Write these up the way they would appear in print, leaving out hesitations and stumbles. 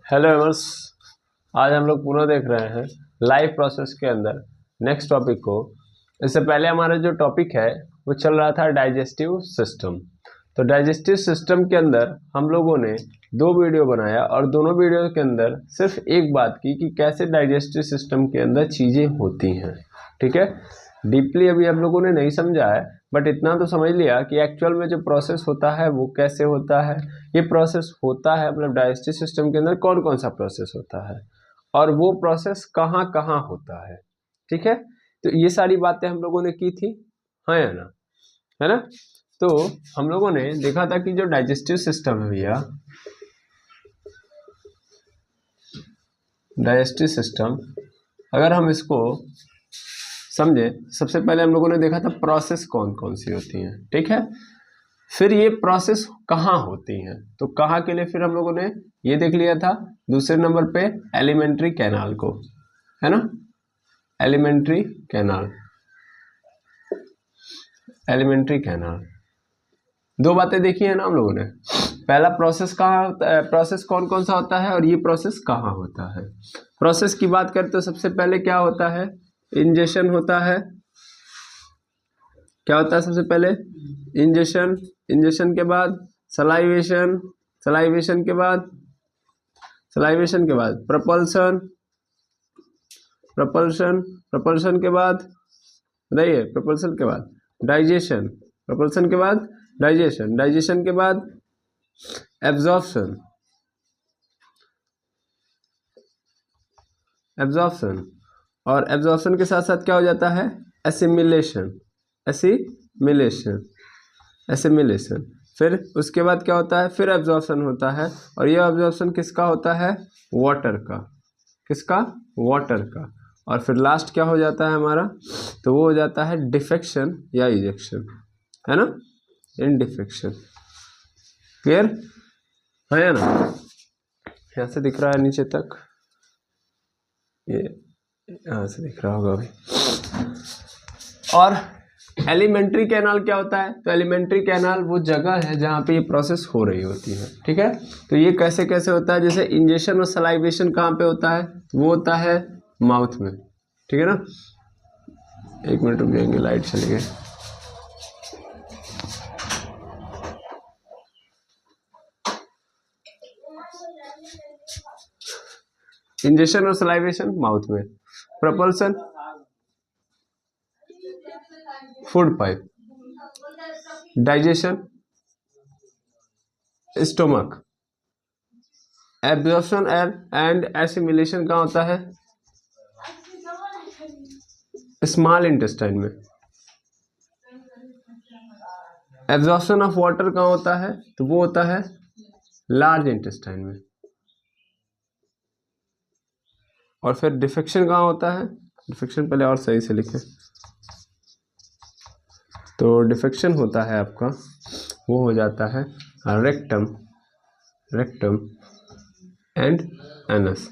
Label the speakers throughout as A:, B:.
A: Hello एमर्स, आज हम लोग पुनः देख रहे हैं लाइव प्रोसेस के अंदर नेक्स्ट टॉपिक को। इससे पहले हमारा जो टॉपिक है वो चल रहा था डाइजेस्टिव सिस्टम। तो डाइजेस्टिव सिस्टम के अंदर हम लोगों ने 2 वीडियो बनाया और दोनों वीडियो के अंदर सिर्फ एक बात की कि कैसे डाइजेस्टिव सिस्टम के अंदर चीज़ें होती हैं। ठीक है, डीपली अभी हम लोगों ने नहीं समझा है, बट इतना तो समझ लिया कि एक्चुअल में जो प्रोसेस होता है वो कैसे होता है। ये प्रोसेस होता है मतलब डाइजेस्टिव सिस्टम के अंदर कौन कौन सा प्रोसेस होता है और वो प्रोसेस कहाँ कहाँ होता है। ठीक है, तो ये सारी बातें हम लोगों ने की थी, हाँ या ना, है ना। तो हम लोगों ने देखा था कि जो डाइजेस्टिव सिस्टम है भैया, डाइजेस्टिव सिस्टम अगर हम इसको समझे, सबसे पहले हम लोगों ने देखा था प्रोसेस कौन कौन सी होती हैं। ठीक है, फिर ये प्रोसेस कहाँ होती हैं, तो कहाँ के लिए फिर हम लोगों ने ये देख लिया था। दूसरे नंबर पे एलिमेंट्री कैनाल को, है ना, एलिमेंट्री कैनाल, एलिमेंट्री कैनाल। 2 बातें देखी है ना हम लोगों ने। पहला प्रोसेस कहाँ होता है, प्रोसेस कौन कौन सा होता है और ये प्रोसेस कहाँ होता है। प्रोसेस की बात करें तो सबसे पहले क्या होता है, इंजेशन होता है। क्या होता है सबसे पहले, इंजेशन, इंजेशन के बाद सलाइवेशन, सलाइवेशन के बाद, सलाइवेशन के बाद प्रपल्सन, प्रपल्सन, प्रपल्सन के बाद बताइए, प्रपल्सन के बाद डाइजेशन, प्रपल्सन के बाद डाइजेशन, डाइजेशन के बाद एब्जॉर्प्शन, एब्जॉर्प्शन, और एब्जॉर्प्शन के साथ साथ क्या हो जाता है, एसिमिलेशन, एसिमिलेशन, एसिमिलेशन। फिर उसके बाद क्या होता है, फिर एब्जॉर्प्शन होता है, और ये एब्जॉर्प्शन किसका होता है, वाटर का, किसका, वाटर का। और फिर लास्ट क्या हो जाता है हमारा, तो वो हो जाता है डिफेक्शन या इजेक्शन, है ना, इन डिफेक्शन। क्लियर है ना, यहाँ से दिख रहा है नीचे तक, ये यहाँ से दिख रहा होगा अभी। और एलिमेंट्री कैनाल क्या होता है, तो एलिमेंट्री कैनाल वो जगह है जहाँ पे ये प्रोसेस हो रही होती है। ठीक है, तो ये कैसे कैसे होता है, जैसे इंजेशन और सलाइवेशन कहाँ पे होता है, वो होता है माउथ में। ठीक है ना, 1 मिनट रुक जाएंगे, लाइट चली गई। इंजेशन और सलाइवेशन माउथ में, propulsion food pipe, digestion stomach, absorption and assimilation कहाँ होता है, स्मॉल इंटेस्टाइन में। एब्जॉर्प्शन ऑफ वाटर कहाँ होता है, तो वो होता है लार्ज इंटेस्टाइन में। और फिर डिफेक्शन कहाँ होता है, डिफेक्शन पहले और सही से लिखें, तो डिफेक्शन होता है आपका, वो हो जाता है rectum, rectum and anus,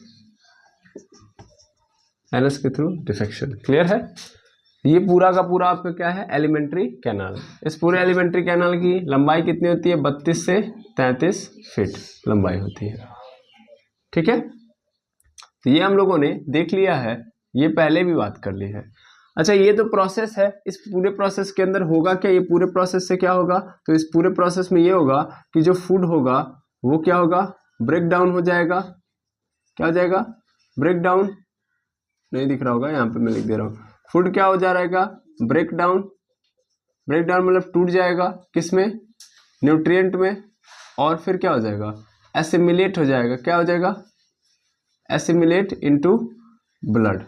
A: anus के थ्रू डिफेक्शन। क्लियर है, ये पूरा का पूरा आपका क्या है, एलिमेंट्री कैनाल। इस पूरे एलिमेंट्री कैनाल की लंबाई कितनी होती है, 32 से 33 फीट लंबाई होती है। ठीक है, तो ये हम लोगों ने देख लिया है, ये पहले भी बात कर ली है। अच्छा, ये तो प्रोसेस है, इस पूरे प्रोसेस के अंदर होगा क्या, ये पूरे प्रोसेस से क्या होगा, तो इस पूरे प्रोसेस में ये होगा कि जो फूड होगा वो क्या होगा, ब्रेक डाउन हो जाएगा। क्या हो जाएगा, ब्रेक डाउन, नहीं दिख रहा होगा, यहाँ पे मैं लिख दे रहा हूँ, फूड क्या हो जा रहेगा, ब्रेक डाउन, ब्रेक डाउन मतलब टूट जाएगा, किसमें, न्यूट्रिएंट में। और फिर क्या हो जाएगा, एसिमिलेट हो जाएगा। क्या हो जाएगा, एसिमिलेट इनटू ब्लड।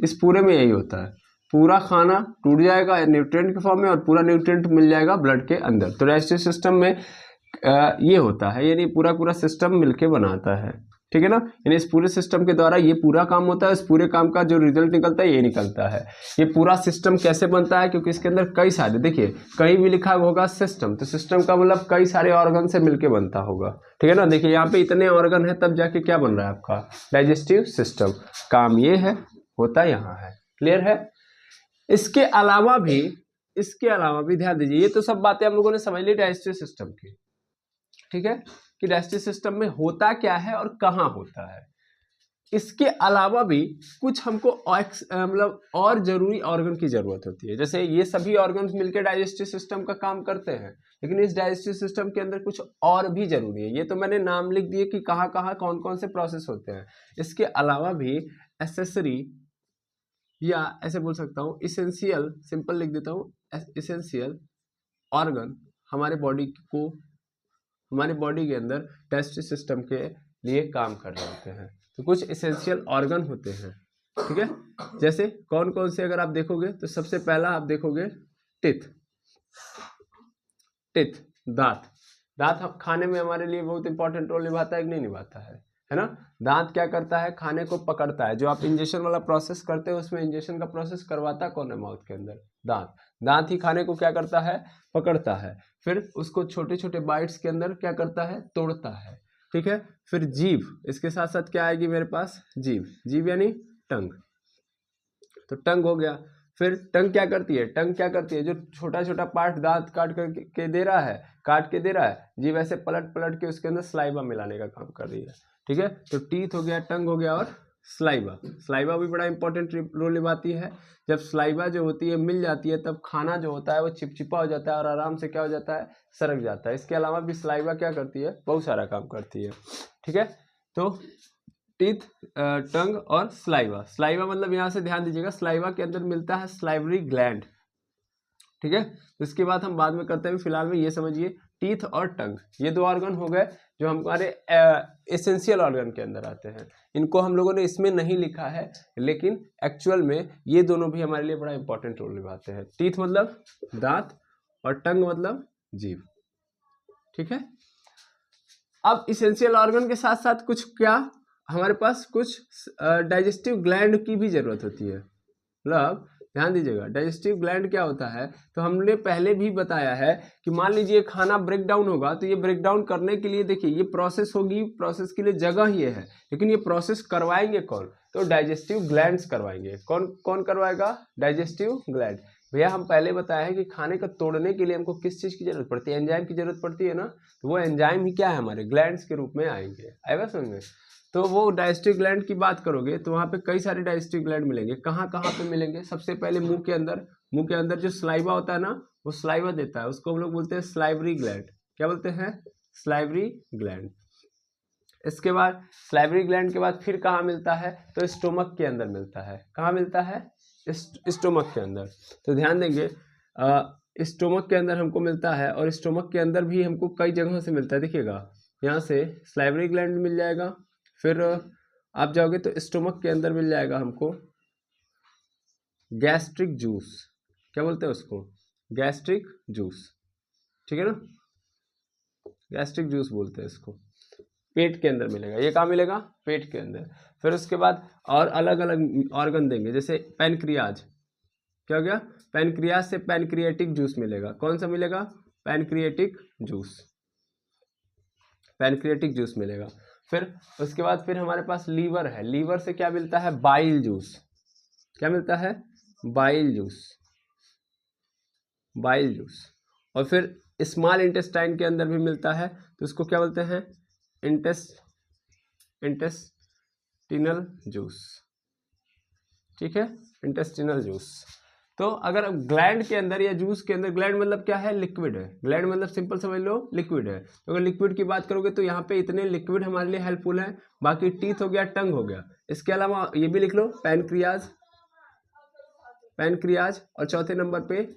A: इस पूरे में यही होता है, पूरा खाना टूट जाएगा न्यूट्रिएंट के फॉर्म में और पूरा न्यूट्रिएंट मिल जाएगा ब्लड के अंदर। तो डाइजेस्टिव सिस्टम में ये होता है, यानी पूरा पूरा सिस्टम मिलके बनाता है। ठीक है ना, यानी इस पूरे सिस्टम के द्वारा ये पूरा काम होता है, इस पूरे काम का जो रिजल्ट निकलता है ये निकलता है। ये पूरा सिस्टम कैसे बनता है, क्योंकि इसके अंदर कई सारे, देखिए कहीं भी लिखा होगा सिस्टम, तो सिस्टम का मतलब कई सारे ऑर्गन से मिलके बनता होगा। ठीक है ना, देखिए यहाँ पे इतने ऑर्गन है तब जाके क्या बन रहा है आपका डाइजेस्टिव सिस्टम। काम ये है, होता यहाँ है। क्लियर है, इसके अलावा भी, इसके अलावा भी ध्यान दीजिए, ये तो सब बातें हम लोगों ने समझ ली डाइजेस्टिव सिस्टम की। ठीक है, कि डाइजेस्टिव सिस्टम में होता क्या है और कहाँ होता है। इसके अलावा भी कुछ हमको मतलब और जरूरी ऑर्गन की जरूरत होती है। जैसे ये सभी ऑर्गन्स मिलकर डाइजेस्टिव सिस्टम का काम करते हैं, लेकिन इस डाइजेस्टिव सिस्टम के अंदर कुछ और भी जरूरी है। ये तो मैंने नाम लिख दिए कि कहाँ कहाँ कौन कौन से प्रोसेस होते हैं। इसके अलावा भी एसेसरी या ऐसे बोल सकता हूँ इसेंशियल, सिंपल लिख देता हूँ, इसेंशियल ऑर्गन हमारे बॉडी के अंदर डाइजेस्टिव सिस्टम के लिए काम कर रहे होते हैं। तो कुछ इसेंशियल ऑर्गन होते हैं, ठीक है। जैसे कौन कौन से अगर आप देखोगे तो सबसे पहला आप देखोगे टिथ, दांत खाने में हमारे लिए बहुत इंपॉर्टेंट रोल निभाता है कि नहीं निभाता है ना। दांत क्या करता है, खाने को पकड़ता है। जो आप इंजेक्शन वाला प्रोसेस करते हो उसमें इंजेक्शन का प्रोसेस करवाता कौन है माउथ के अंदर, दांत ही खाने को क्या करता है, पकड़ता है। फिर उसको छोटे छोटे बाइट्स के अंदर क्या करता है, तोड़ता है, ठीक है। फिर जीभ, इसके साथ साथ क्या आएगी मेरे पास, जीभ यानी टंग, तो टंग हो गया। फिर टंग क्या करती है, जो छोटा छोटा पार्ट दांत काट के दे रहा है, जीभ ऐसे पलट के उसके अंदर स्लाइवा मिलाने का काम कर रही है, ठीक है। तो टीथ हो गया, टंग हो गया और स्लाइवा भी बड़ा इंपॉर्टेंट रोल निभाती है। जब स्लाइवा जो होती है मिल जाती है तब खाना जो होता है वो चिपचिपा हो जाता है और आराम से क्या हो जाता है, सरक जाता है। इसके अलावा भी स्लाइवा क्या करती है, बहुत सारा काम करती है, ठीक है। तो टीथ, टंग और स्लाइवा मतलब यहाँ से ध्यान दीजिएगा, स्लाइवा के अंदर मिलता है स्लाइवरी ग्लैंड, ठीक है। तो इसके बाद हम बाद में करते हैं, फिलहाल में ये समझिए टीथ और टंग ये दो ऑर्गन हो गए जो हमारे एसेंशियल ऑर्गन के अंदर आते हैं। इनको हम लोगों ने इसमें नहीं लिखा है, लेकिन एक्चुअल में ये दोनों भी हमारे लिए बड़ा इंपॉर्टेंट रोल निभाते हैं। टीथ मतलब दांत और टंग मतलब जीभ, ठीक है। अब इसेंशियल ऑर्गन के साथ साथ कुछ क्या हमारे पास कुछ डाइजेस्टिव ग्लैंड की भी जरूरत होती है। मतलब ध्यान दीजिएगा, डाइजेस्टिव ग्लैंड क्या होता है, तो हमने पहले भी बताया है कि मान लीजिए खाना ब्रेक डाउन होगा, तो ये ब्रेक डाउन करने के लिए देखिए ये प्रोसेस होगी, प्रोसेस के लिए जगह ये है, लेकिन ये प्रोसेस करवाएंगे कौन, तो डाइजेस्टिव ग्लैंड्स करवाएंगे। कौन करवाएगा, डाइजेस्टिव ग्लैंड। भैया हम पहले बताया है कि खाने को तोड़ने के लिए हमको किस चीज की जरूरत पड़ती है, एंजाइम की जरूरत पड़ती है ना, तो वो एंजाइम ही क्या है, हमारे ग्लैंड्स के रूप में आएंगे, आएगा समझ में। तो वो डाइजेस्टिव ग्लैंड की बात करोगे तो वहाँ पे कई सारे डाइजेस्टिव ग्लैंड मिलेंगे। कहाँ पे मिलेंगे, सबसे पहले मुंह के अंदर जो स्लाइवा होता है ना, वो स्लाइवा देता है, उसको हम लोग बोलते हैं स्लाइवरी ग्लैंड। क्या बोलते हैं, स्लाइवरी ग्लैंड। इसके बाद स्लाइवरी ग्लैंड के बाद फिर कहाँ मिलता है, तो स्टोमक के अंदर मिलता है। कहाँ मिलता है, स्टोमक के अंदर। तो ध्यान देंगे स्टोमक के अंदर हमको मिलता है, और स्टोमक के अंदर भी हमको कई जगहों से मिलता है। देखिएगा यहाँ से स्लाइवरी ग्लैंड मिल जाएगा, फिर आप जाओगे तो स्टोमक के अंदर मिल जाएगा हमको गैस्ट्रिक जूस। क्या बोलते हैं उसको, गैस्ट्रिक जूस, ठीक है ना, गैस्ट्रिक जूस बोलते हैं इसको। पेट के अंदर मिलेगा, ये कहाँ मिलेगा, पेट के अंदर। फिर उसके बाद और अलग अलग ऑर्गन देंगे, जैसे पैनक्रियाज। क्या हो गया, पैनक्रियाज से पैनक्रियाटिक जूस मिलेगा। कौन सा मिलेगा, पैनक्रियाटिक जूस मिलेगा। फिर उसके बाद फिर हमारे पास लीवर है, लीवर से क्या मिलता है, बाइल जूस। क्या मिलता है, बाइल जूस। और फिर स्मॉल इंटेस्टाइन के अंदर भी मिलता है, तो उसको क्या बोलते हैं, इंटेस्टिनल जूस, ठीक है, इंटेस्टिनल जूस। तो अगर ग्लैंड के अंदर या जूस के अंदर, ग्लैंड मतलब क्या है, लिक्विड है, ग्लैंड मतलब सिंपल समझ लो लिक्विड है। तो अगर लिक्विड की बात करोगे तो यहाँ पे इतने लिक्विड हमारे लिए हेल्पफुल है। बाकी टीथ हो गया, टंग हो गया, इसके अलावा ये भी लिख लो पैनक्रियाज, और चौथे नंबर पे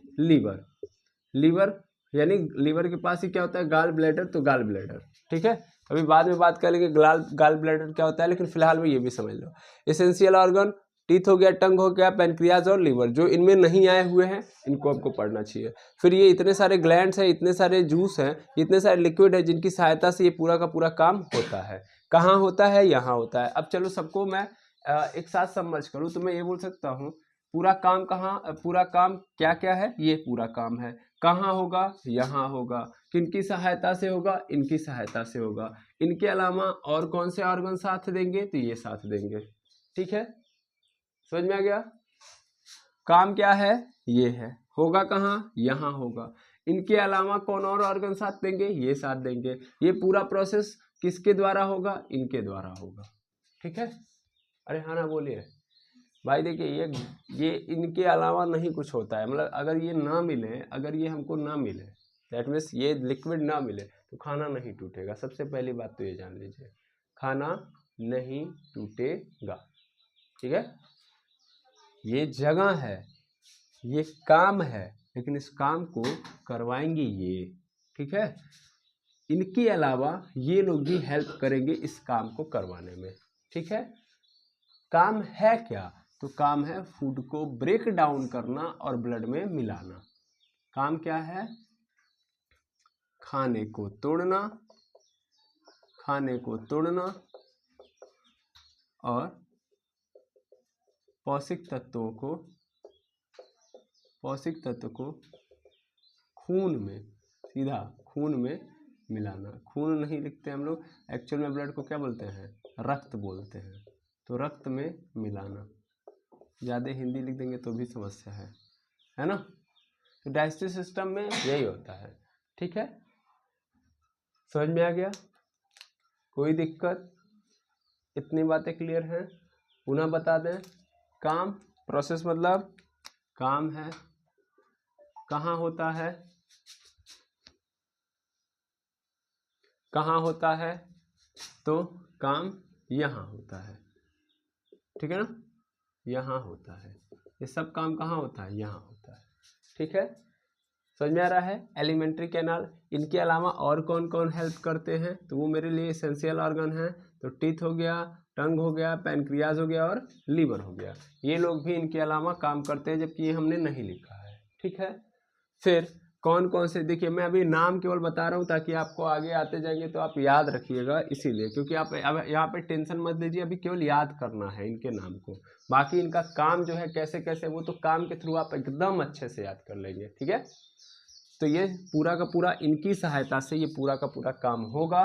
A: लीवर यानी लीवर के पास ही क्या होता है, गाल ब्लैडर, तो गाल ब्लैडर, ठीक है। अभी बाद में बात करेंगे गाल ब्लैडर क्या होता है, लेकिन फिलहाल में ये भी समझ लो। एसेंशियल ऑर्गन टीथ हो गया, टंग हो गया, पैनक्रियाज और लीवर, जो इनमें नहीं आए हुए हैं इनको आपको पढ़ना चाहिए। फिर ये इतने सारे ग्लैंड्स हैं, इतने सारे जूस हैं, इतने सारे लिक्विड है, जिनकी सहायता से ये पूरा का पूरा काम होता है। कहाँ होता है, यहाँ होता है। अब चलो सबको मैं एक साथ समझ करूँ तो मैं ये बोल सकता हूँ पूरा काम क्या क्या है, ये पूरा काम है। कहाँ होगा, यहाँ होगा। किनकी सहायता से होगा, इनकी सहायता से होगा। इनके अलावा और कौन से ऑर्गन साथ देंगे, तो ये साथ देंगे, ठीक है, समझ में आ गया। काम क्या है, ये है, होगा कहाँ, यहाँ होगा। इनके अलावा कौन और ऑर्गन साथ देंगे, ये साथ देंगे। ये पूरा प्रोसेस किसके द्वारा होगा, इनके द्वारा होगा। ठीक है, अरे हाँ ना बोलिए भाई। देखिए ये इनके अलावा नहीं कुछ होता है, मतलब अगर ये ना मिले, अगर ये हमको ना मिले, दैट मीन्स ये लिक्विड ना मिले तो खाना नहीं टूटेगा। सबसे पहली बात तो ये जान लीजिए, खाना नहीं टूटेगा। ठीक है, ये जगह है, ये काम है, लेकिन इस काम को करवाएंगे ये। ठीक है, इनके अलावा ये लोग भी हेल्प करेंगे इस काम को करवाने में। ठीक है, काम है क्या, तो काम है फूड को ब्रेक डाउन करना और ब्लड में मिलाना। काम क्या है, खाने को तोड़ना, खाने को तोड़ना और पौष्टिक तत्वों को खून में, सीधा खून में मिलाना। खून नहीं लिखते हम लोग, एक्चुअल में ब्लड को क्या बोलते हैं, रक्त बोलते हैं। तो रक्त में मिलाना, ज़्यादा हिंदी लिख देंगे तो भी समस्या है ना। तो डाइजेस्टिव सिस्टम में यही होता है। ठीक है, समझ में आ गया, कोई दिक्कत, इतनी बातें क्लियर हैं। पुनः बता दें, काम प्रोसेस मतलब काम है, कहाँ होता है, कहाँ होता है, तो काम यहाँ होता है। ठीक है ना, यहाँ होता है। ये सब काम कहाँ होता है, यहाँ होता है। ठीक है, समझ में आ रहा है। एलिमेंट्री कैनाल, इनके अलावा और कौन कौन हेल्प करते हैं, तो वो मेरे लिए एसेंशियल ऑर्गन है। तो टीथ हो गया, टंग हो गया, पैनक्रियाज हो गया और लीवर हो गया। ये लोग भी इनके अलावा काम करते हैं, जबकि ये हमने नहीं लिखा है। ठीक है, फिर कौन कौन से, देखिए मैं अभी नाम केवल बता रहा हूँ ताकि आपको आगे आते जाएंगे तो आप याद रखिएगा, इसीलिए, क्योंकि आप अब यहाँ पे टेंशन मत लीजिए, अभी केवल याद करना है इनके नाम को। बाकी इनका काम जो है कैसे कैसे, वो तो काम के थ्रू आप एकदम अच्छे से याद कर लेंगे। ठीक है, तो ये पूरा का पूरा इनकी सहायता से ये पूरा का पूरा काम होगा,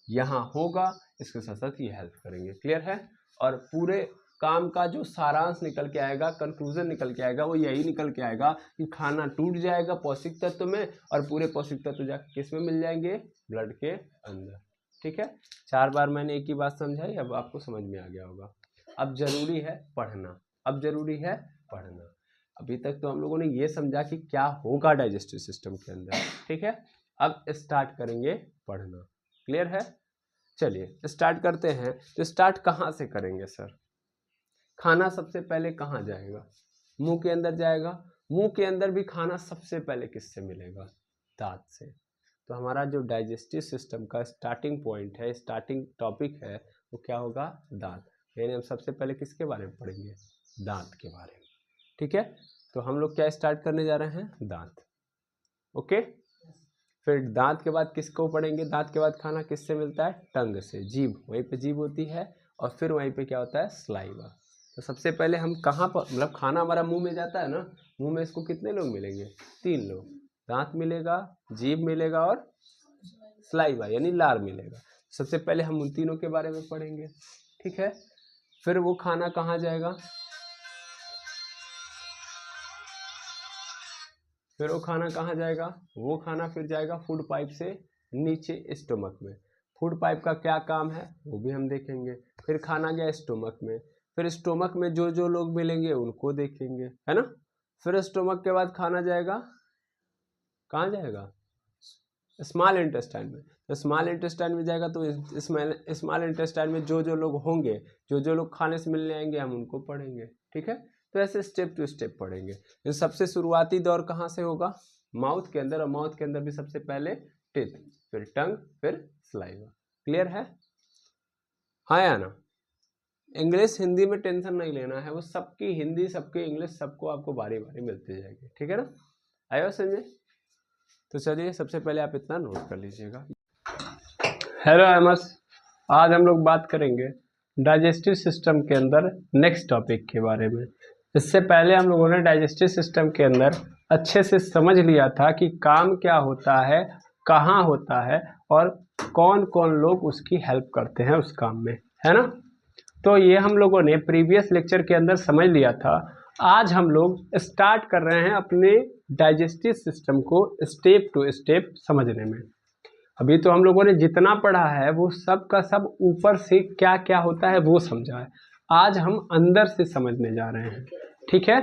A: यहाँ होगा, इसके साथ साथ ये हेल्प करेंगे। क्लियर है, और पूरे काम का जो सारांश निकल के आएगा, कंक्लूजन निकल के आएगा, वो यही निकल के आएगा कि खाना टूट जाएगा पौष्टिक तत्व में, और पूरे पौष्टिक तत्व जाकर किस में मिल जाएंगे, ब्लड के अंदर। ठीक है, 4 बार मैंने एक ही बात समझाई, अब आपको समझ में आ गया होगा। अब जरूरी है पढ़ना, अब जरूरी है पढ़ना। अभी तक तो हम लोगों ने ये समझा कि क्या होगा डाइजेस्टिव सिस्टम के अंदर। ठीक है, अब स्टार्ट करेंगे पढ़ना। क्लियर है, चलिए स्टार्ट करते हैं। तो स्टार्ट कहाँ से करेंगे सर, खाना सबसे पहले कहाँ जाएगा, मुंह के अंदर जाएगा। मुंह के अंदर भी खाना सबसे पहले किससे मिलेगा, दांत से। तो हमारा जो डाइजेस्टिव सिस्टम का स्टार्टिंग पॉइंट है, स्टार्टिंग टॉपिक है, वो क्या होगा, दांत। यानी हम सबसे पहले किसके बारे में पढ़ेंगे, दांत के बारे में। ठीक है, तो हम लोग क्या स्टार्ट करने जा रहे हैं, दांत। ओके, फिर दांत के बाद किसको पढ़ेंगे, दांत के बाद खाना किससे मिलता है, टंग से, जीभ, वहीं पे जीभ होती है, और फिर वहीं पे क्या होता है, सलाइवा। तो सबसे पहले हम कहाँ पर, मतलब खाना हमारा मुंह में जाता है ना, मुंह में इसको कितने लोग मिलेंगे, 3 लोग, दांत मिलेगा, जीभ मिलेगा और सलाइवा यानी लार मिलेगा। सबसे पहले हम उन तीनों के बारे में पढ़ेंगे। ठीक है, फिर वो खाना कहाँ जाएगा, फिर वो खाना कहाँ जाएगा, वो खाना फिर जाएगा फूड पाइप से नीचे स्टोमक में। फूड पाइप का क्या काम है वो भी हम देखेंगे। फिर खाना गया स्टोमक में, फिर स्टोमक में जो जो लोग मिलेंगे उनको देखेंगे, है ना। फिर स्टोमक के बाद खाना जाएगा कहाँ जाएगा, स्मॉल इंटेस्टाइन में। तो स्मॉल इंटेस्टाइन में जाएगा तो स्मॉल इंटेस्टाइन में जो जो लोग होंगे, जो जो लोग खाने से मिलने आएंगे, हम उनको पढ़ेंगे। ठीक है, तो ऐसे स्टेप टू स्टेप पढ़ेंगे। तो सबसे शुरुआती दौर कहाँ से होगा, माउथ के अंदर, और माउथ के अंदर भी सबसे पहले टीथ, फिर टंग, फिर सलाइवा। क्लियर है, हाँ या ना। इंग्लिश हिंदी में टेंशन नहीं लेना है, वो सबकी हिंदी सबके इंग्लिश सबको आपको बारी बारी मिलती जाएगी। ठीक है ना, आया समझे। तो चलिए सबसे पहले आप इतना नोट कर लीजिएगा। हेलो एमस, आज हम लोग बात करेंगे डाइजेस्टिव सिस्टम के अंदर नेक्स्ट टॉपिक के बारे में। इससे पहले हम लोगों ने डाइजेस्टिव सिस्टम के अंदर अच्छे से समझ लिया था कि काम क्या होता है, कहाँ होता है, और कौन कौन लोग उसकी हेल्प करते हैं उस काम में, है ना। तो ये हम लोगों ने प्रीवियस लेक्चर के अंदर समझ लिया था। आज हम लोग स्टार्ट कर रहे हैं अपने डाइजेस्टिव सिस्टम को स्टेप टू स्टेप समझने में। अभी तो हम लोगों ने जितना पढ़ा है वो सब का सब ऊपर से क्या क्या होता है वो समझा है। आज हम अंदर से समझने जा रहे हैं, ठीक है,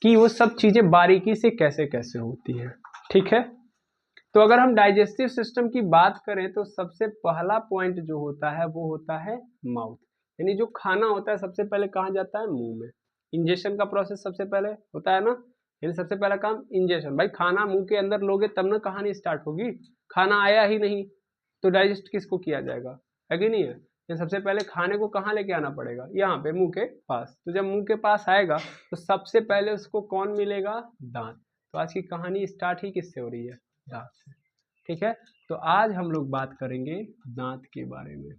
A: कि वो सब चीजें बारीकी से कैसे कैसे होती हैं, ठीक है। तो अगर हम डाइजेस्टिव सिस्टम की बात करें तो सबसे पहला पॉइंट जो होता है वो होता है माउथ, यानी जो खाना होता है सबसे पहले कहाँ जाता है, मुंह में। इंजेशन का प्रोसेस सबसे पहले होता है ना, यानी सबसे पहला काम इंजेशन। भाई खाना मुंह के अंदर लोगे तब ना कहानी स्टार्ट होगी, खाना आया ही नहीं तो डाइजेस्ट किसको किया जाएगा, है कि नहीं है। तो सबसे पहले खाने को कहाँ लेके आना पड़ेगा, यहाँ पे मुंह के पास। तो जब मुंह के पास आएगा तो सबसे पहले उसको कौन मिलेगा, दांत। तो आज की कहानी स्टार्ट ही किससे हो रही है, दांत से, ठीक है। तो आज हम लोग बात करेंगे दांत के बारे में।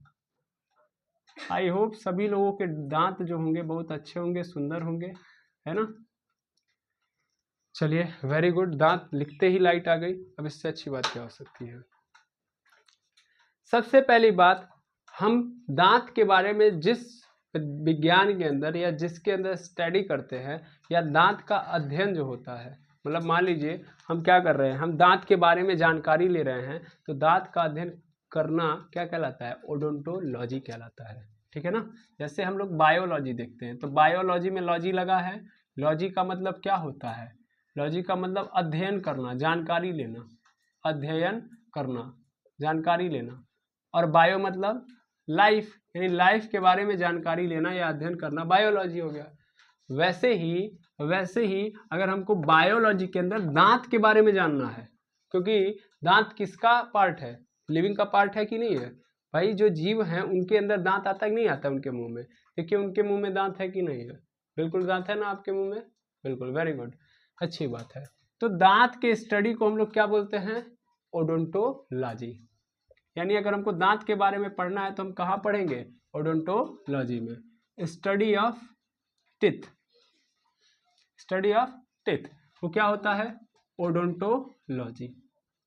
A: आई होप सभी लोगों के दांत जो होंगे बहुत अच्छे होंगे, सुंदर होंगे, है ना। चलिए वेरी गुड, दांत लिखते ही लाइट आ गई, अब इससे अच्छी बात क्या हो सकती है। सबसे पहली बात, हम दांत के बारे में जिस विज्ञान के अंदर या जिसके अंदर स्टडी करते हैं या दांत का अध्ययन जो होता है, मतलब मान लीजिए हम क्या कर रहे हैं, हम दांत के बारे में जानकारी ले रहे हैं, तो दांत का अध्ययन करना क्या कहलाता है, ओडोंटोलॉजी कहलाता है, ठीक है ना। जैसे हम लोग बायोलॉजी देखते हैं तो बायोलॉजी में लॉजी लगा है, लॉजी का मतलब क्या होता है, लॉजी का मतलब अध्ययन करना, जानकारी लेना, अध्ययन करना, जानकारी लेना। और बायो मतलब लाइफ, यानी लाइफ के बारे में जानकारी लेना या अध्ययन करना बायोलॉजी हो गया। वैसे ही अगर हमको बायोलॉजी के अंदर दांत के बारे में जानना है, क्योंकि दांत किसका पार्ट है, लिविंग का पार्ट है कि नहीं है। भाई जो जीव हैं उनके अंदर दांत आता कि नहीं आता उनके मुंह में, देखिए उनके मुंह में दांत है कि नहीं है, बिल्कुल दांत है ना आपके मुंह में, बिल्कुल, वेरी गुड, अच्छी बात है। तो दांत के स्टडी को हम लोग क्या बोलते हैं, ओडोंटोलॉजी। यानी अगर हमको दांत के बारे में पढ़ना है तो हम कहाँ पढ़ेंगे, ओडोंटोलॉजी में। Study of teeth, study of teeth वो क्या होता है, ओडोंटोलॉजी,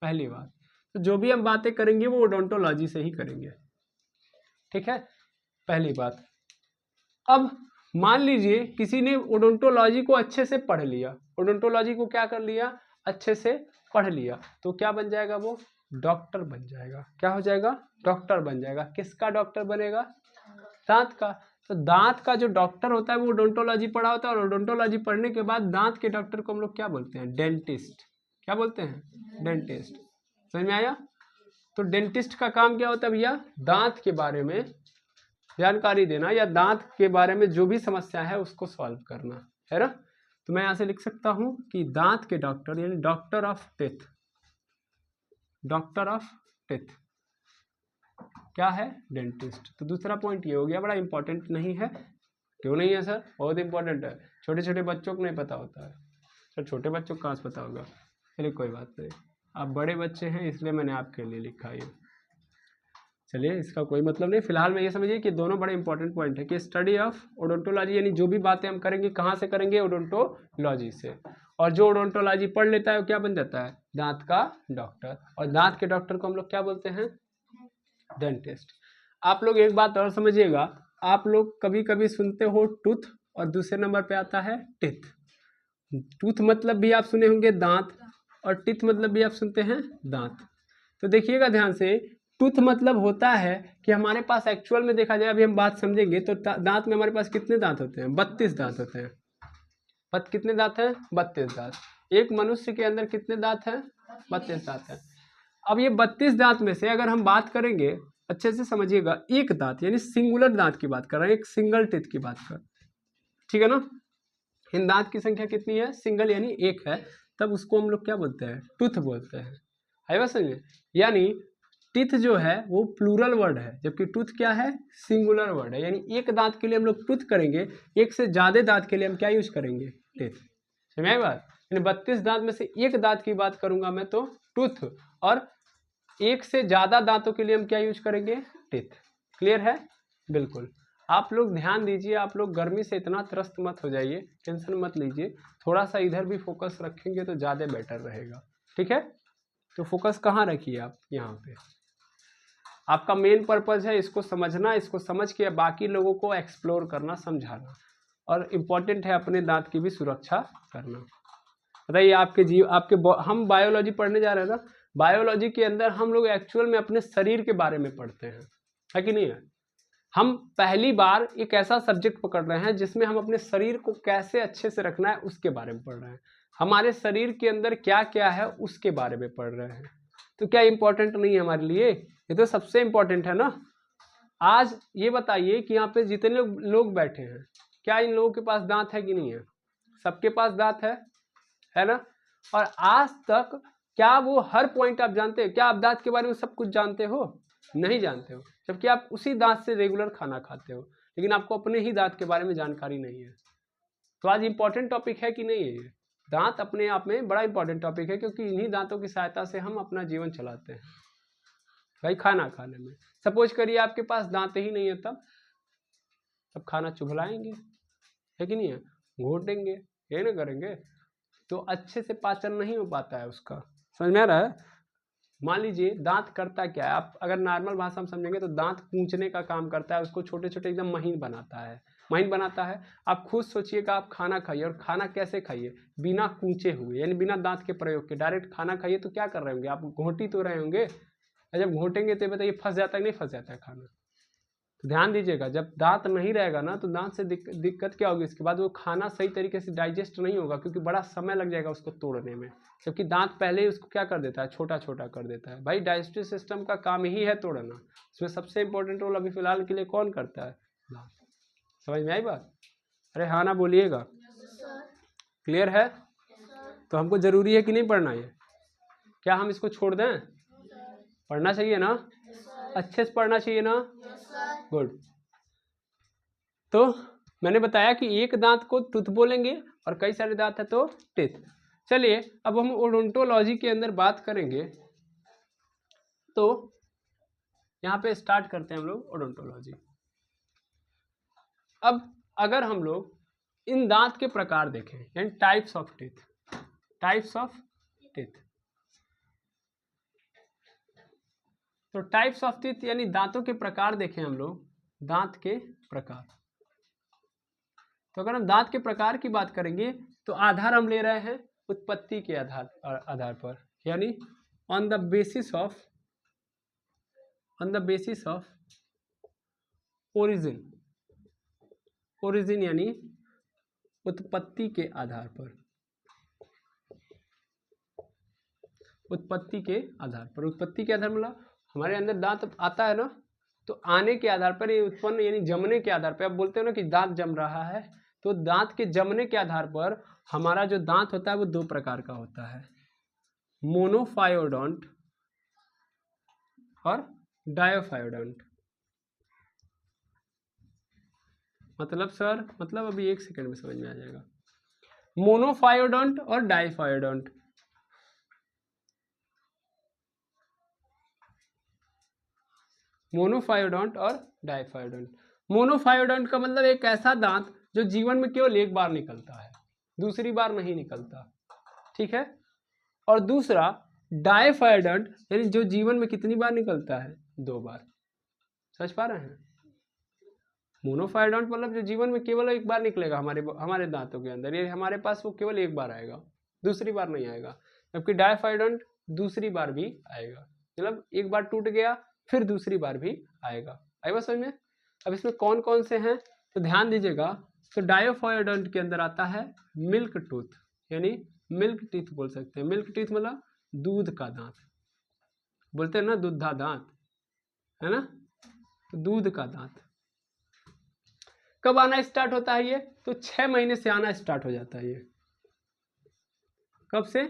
A: पहली बात। तो जो भी हम बातें करेंगे वो ओडोंटोलॉजी से ही करेंगे, ठीक है, पहली बात। अब मान लीजिए किसी ने ओडोंटोलॉजी को अच्छे से पढ़ लिया, ओडोंटोलॉजी को क्या कर लिया, अच्छे से पढ़ लिया, तो क्या बन जाएगा, वो डॉक्टर बन जाएगा। क्या हो जाएगा, डॉक्टर बन जाएगा। किसका डॉक्टर बनेगा, दांत का। तो दांत का जो डॉक्टर होता है वो ओडोंटोलॉजी पढ़ा होता है, और ओडोंटोलॉजी पढ़ने के बाद दांत के डॉक्टर को हम लोग क्या बोलते हैं, डेंटिस्ट। क्या बोलते हैं, डेंटिस्ट। समझ में आया। तो डेंटिस्ट का काम क्या होता है भैया, दांत के बारे में जानकारी देना या दांत के बारे में जो भी समस्या है उसको सॉल्व करना, है ना। तो मैं यहाँ से लिख सकता हूँ कि दांत के डॉक्टर यानी doctor of teeth, doctor of teeth क्या है, डेंटिस्ट। तो दूसरा पॉइंट ये हो गया, बड़ा इंपॉर्टेंट नहीं है, क्यों नहीं है सर, बहुत इंपॉर्टेंट है, छोटे छोटे बच्चों को नहीं पता होता है सर, छोटे बच्चों को कहाँ से पता होगा। चलिए कोई बात नहीं, आप बड़े बच्चे हैं इसलिए मैंने आपके लिए लिखा ये। चलिए इसका कोई मतलब नहीं, फिलहाल में ये समझिए कि दोनों बड़े इंपॉर्टेंट पॉइंट है कि स्टडी ऑफ ओडोंटोलॉजी, यानी जो भी बातें हम करेंगे कहाँ से करेंगे, ओडोंटोलॉजी से। और जो ओडोंटोलॉजी पढ़ लेता है वो क्या बन जाता है, दांत का डॉक्टर। और दांत के डॉक्टर को हम लोग क्या बोलते हैं, डेंटिस्ट। आप लोग एक बात और समझिएगा, आप लोग कभी कभी सुनते हो टूथ और दूसरे नंबर पे आता है टिथ। टूथ मतलब भी आप सुने होंगे दांत, और टिथ मतलब भी आप सुनते हैं दांत। तो देखिएगा ध्यान से, टूथ मतलब होता है कि हमारे पास एक्चुअल में देखा जाए, अभी हम बात समझेंगे तो दांत में हमारे पास कितने दांत होते हैं, 32 दांत होते हैं। कितने दांत हैं, 32 दांत। एक मनुष्य के अंदर कितने दांत हैं, 32 दांत हैं। अब ये 32 दांत में से अगर हम बात करेंगे, अच्छे से समझिएगा, एक दांत यानी सिंगुलर दांत की बात कर रहे हैं, एक सिंगल टिथ की बात कर, ठीक है ना। इन दांत की संख्या कितनी है, सिंगल यानी एक है, तब उसको हम लोग क्या बोलते हैं, टूथ बोलते हैं। है बस समझे, यानी टिथ जो है वो प्लूरल वर्ड है, जबकि टूथ क्या है, सिंगुलर वर्ड है। यानी एक दांत के लिए हम लोग टूथ करेंगे, एक से ज्यादा दांत के लिए हम क्या यूज करेंगे, टिथ। समझ आई बात। यानी 32 दांत में से एक दांत की बात करूंगा मैं तो टूथ, और एक से ज्यादा दांतों के लिए हम क्या यूज करेंगे, टिथ। क्लियर है, बिल्कुल। आप लोग ध्यान दीजिए, आप लोग गर्मी से इतना त्रस्त मत हो जाइए, टेंशन मत लीजिए, थोड़ा सा इधर भी फोकस रखेंगे तो ज़्यादा बेटर रहेगा, ठीक है। तो फोकस कहाँ रखिए आप, यहाँ पे। आपका मेन पर्पज है इसको समझना, इसको समझ के बाकी लोगों को एक्सप्लोर करना, समझाना, और इम्पॉर्टेंट है अपने दांत की भी सुरक्षा करना। बताइए हम बायोलॉजी पढ़ने जा रहे हैं ना, बायोलॉजी के अंदर हम लोग एक्चुअल में अपने शरीर के बारे में पढ़ते हैं, है कि नहीं है। हम पहली बार एक ऐसा सब्जेक्ट पकड़ रहे हैं जिसमें हम अपने शरीर को कैसे अच्छे से रखना है उसके बारे में पढ़ रहे हैं, हमारे शरीर के अंदर क्या क्या है उसके बारे में पढ़ रहे हैं। तो क्या इंपॉर्टेंट नहीं है हमारे लिए? ये तो सबसे इंपॉर्टेंट है ना। आज ये बताइए कि यहाँ पे जितने लोग बैठे हैं, क्या इन लोगों के पास दांत है कि नहीं है? सबके पास दांत है ना। और आज तक क्या वो हर पॉइंट आप जानते हो? क्या आप दांत के बारे में सब कुछ जानते हो? नहीं जानते हो, जबकि आप उसी दांत से रेगुलर खाना खाते हो, लेकिन आपको अपने ही दांत के बारे में जानकारी नहीं है। तो आज इंपॉर्टेंट टॉपिक है कि नहीं है ये? दांत अपने आप में बड़ा इंपॉर्टेंट टॉपिक है, क्योंकि इन्हीं दांतों की सहायता से हम अपना जीवन चलाते हैं भाई, खाना खाने में। सपोज करिए आपके पास दांत ही नहीं है, तब खाना चुभलाएंगे, है कि नहीं है, घोटेंगे, ये ना करेंगे, तो अच्छे से पाचन नहीं हो पाता है उसका। समझ में आ रहा है? मान लीजिए दांत करता क्या है, आप अगर नॉर्मल भाषा में समझेंगे तो दांत कूचने का काम करता है, उसको छोटे छोटे एकदम महीन बनाता है। आप खुद सोचिएगा, आप खाना खाइए, और खाना कैसे खाइए? बिना कूचे हुए, यानी बिना दांत के प्रयोग के डायरेक्ट खाना खाइए, तो क्या कर रहे होंगे आप? घोटी तो रहे होंगे। जब घोटेंगे तो बताइए फंस जाता है नहीं फंस जाता है खाना? तो ध्यान दीजिएगा, जब दांत नहीं रहेगा ना तो दांत से दिक्कत क्या होगी? इसके बाद वो खाना सही तरीके से डाइजेस्ट नहीं होगा, क्योंकि बड़ा समय लग जाएगा उसको तोड़ने में, जबकि दांत पहले ही उसको क्या कर देता है? छोटा छोटा कर देता है। भाई डाइजेस्टिव सिस्टम का काम ही है तोड़ना, उसमें सबसे इंपॉर्टेंट रोल अभी फिलहाल के लिए कौन करता है? दांत। समझ में आई बात? अरे हाँ ना बोलिएगा। क्लियर है? तो हमको जरूरी है कि नहीं पढ़ना ये? क्या हम इसको छोड़ दें? पढ़ना चाहिए ना, अच्छे से पढ़ना चाहिए ना। गुड। तो मैंने बताया कि एक दांत को टूथ बोलेंगे और कई सारे दांत है तो टीथ। चलिए अब हम ओडोंटोलॉजी के अंदर बात करेंगे, तो यहाँ पे स्टार्ट करते हैं हम लोग ओडोंटोलॉजी। अब अगर हम लोग इन दांत के प्रकार देखें, यानी टाइप्स ऑफ टीथ, तो टाइप्स ऑफ टीथ यानी दांतों के प्रकार देखें हम लोग, दांत के प्रकार। तो अगर हम दांत के प्रकार की बात करेंगे तो आधार हम ले रहे हैं उत्पत्ति के आधार पर, यानी on the basis of origin यानी उत्पत्ति के आधार पर, उत्पत्ति के आधार मतलब हमारे अंदर दांत आता है ना, तो आने के आधार पर, ये उत्पन्न यानी जमने के आधार पर। आप बोलते हो ना कि दांत जम रहा है, तो दांत के जमने के आधार पर हमारा जो दांत होता है वो दो प्रकार का होता है, मोनोफायोडोंट और डायोफायोडोंट। मतलब सर, मतलब अभी एक सेकंड में समझ में आ जाएगा। मोनोफायोडोंट और डाइफायोडोंट। मोनोफायोडोंट और डाइफायोडोंट। मोनोफायोडोंट का मतलब एक ऐसा दांत जो जीवन में केवल एक बार निकलता है, दूसरी बार नहीं निकलता, ठीक है। और दूसरा डाइफायोडोंट यानी जो जीवन में कितनी बार निकलता है? दो बार। समझ पा रहे हैं? मोनोफायोडोंट मतलब जो जीवन में केवल एक बार निकलेगा हमारे दांतों के अंदर, ये हमारे पास वो केवल एक बार आएगा, दूसरी बार नहीं आएगा। जबकि डाइफायोडोंट दूसरी बार भी आएगा, मतलब एक बार टूट गया फिर दूसरी बार भी आएगा। आएगा समझ में? अब इसमें कौन कौन से हैं तो ध्यान दीजिएगा। तो डायोफायोडोंट के अंदर आता है मिल्क टूथ, यानी मिल्क टीथ बोल सकते हैं। मिल्क टीथ मतलब दूध का दांत, बोलते हैं ना दूधा दांत, है ना, तो दूध का दांत। कब आना स्टार्ट होता है ये? तो 6 महीने से आना स्टार्ट हो जाता है ये। कब से?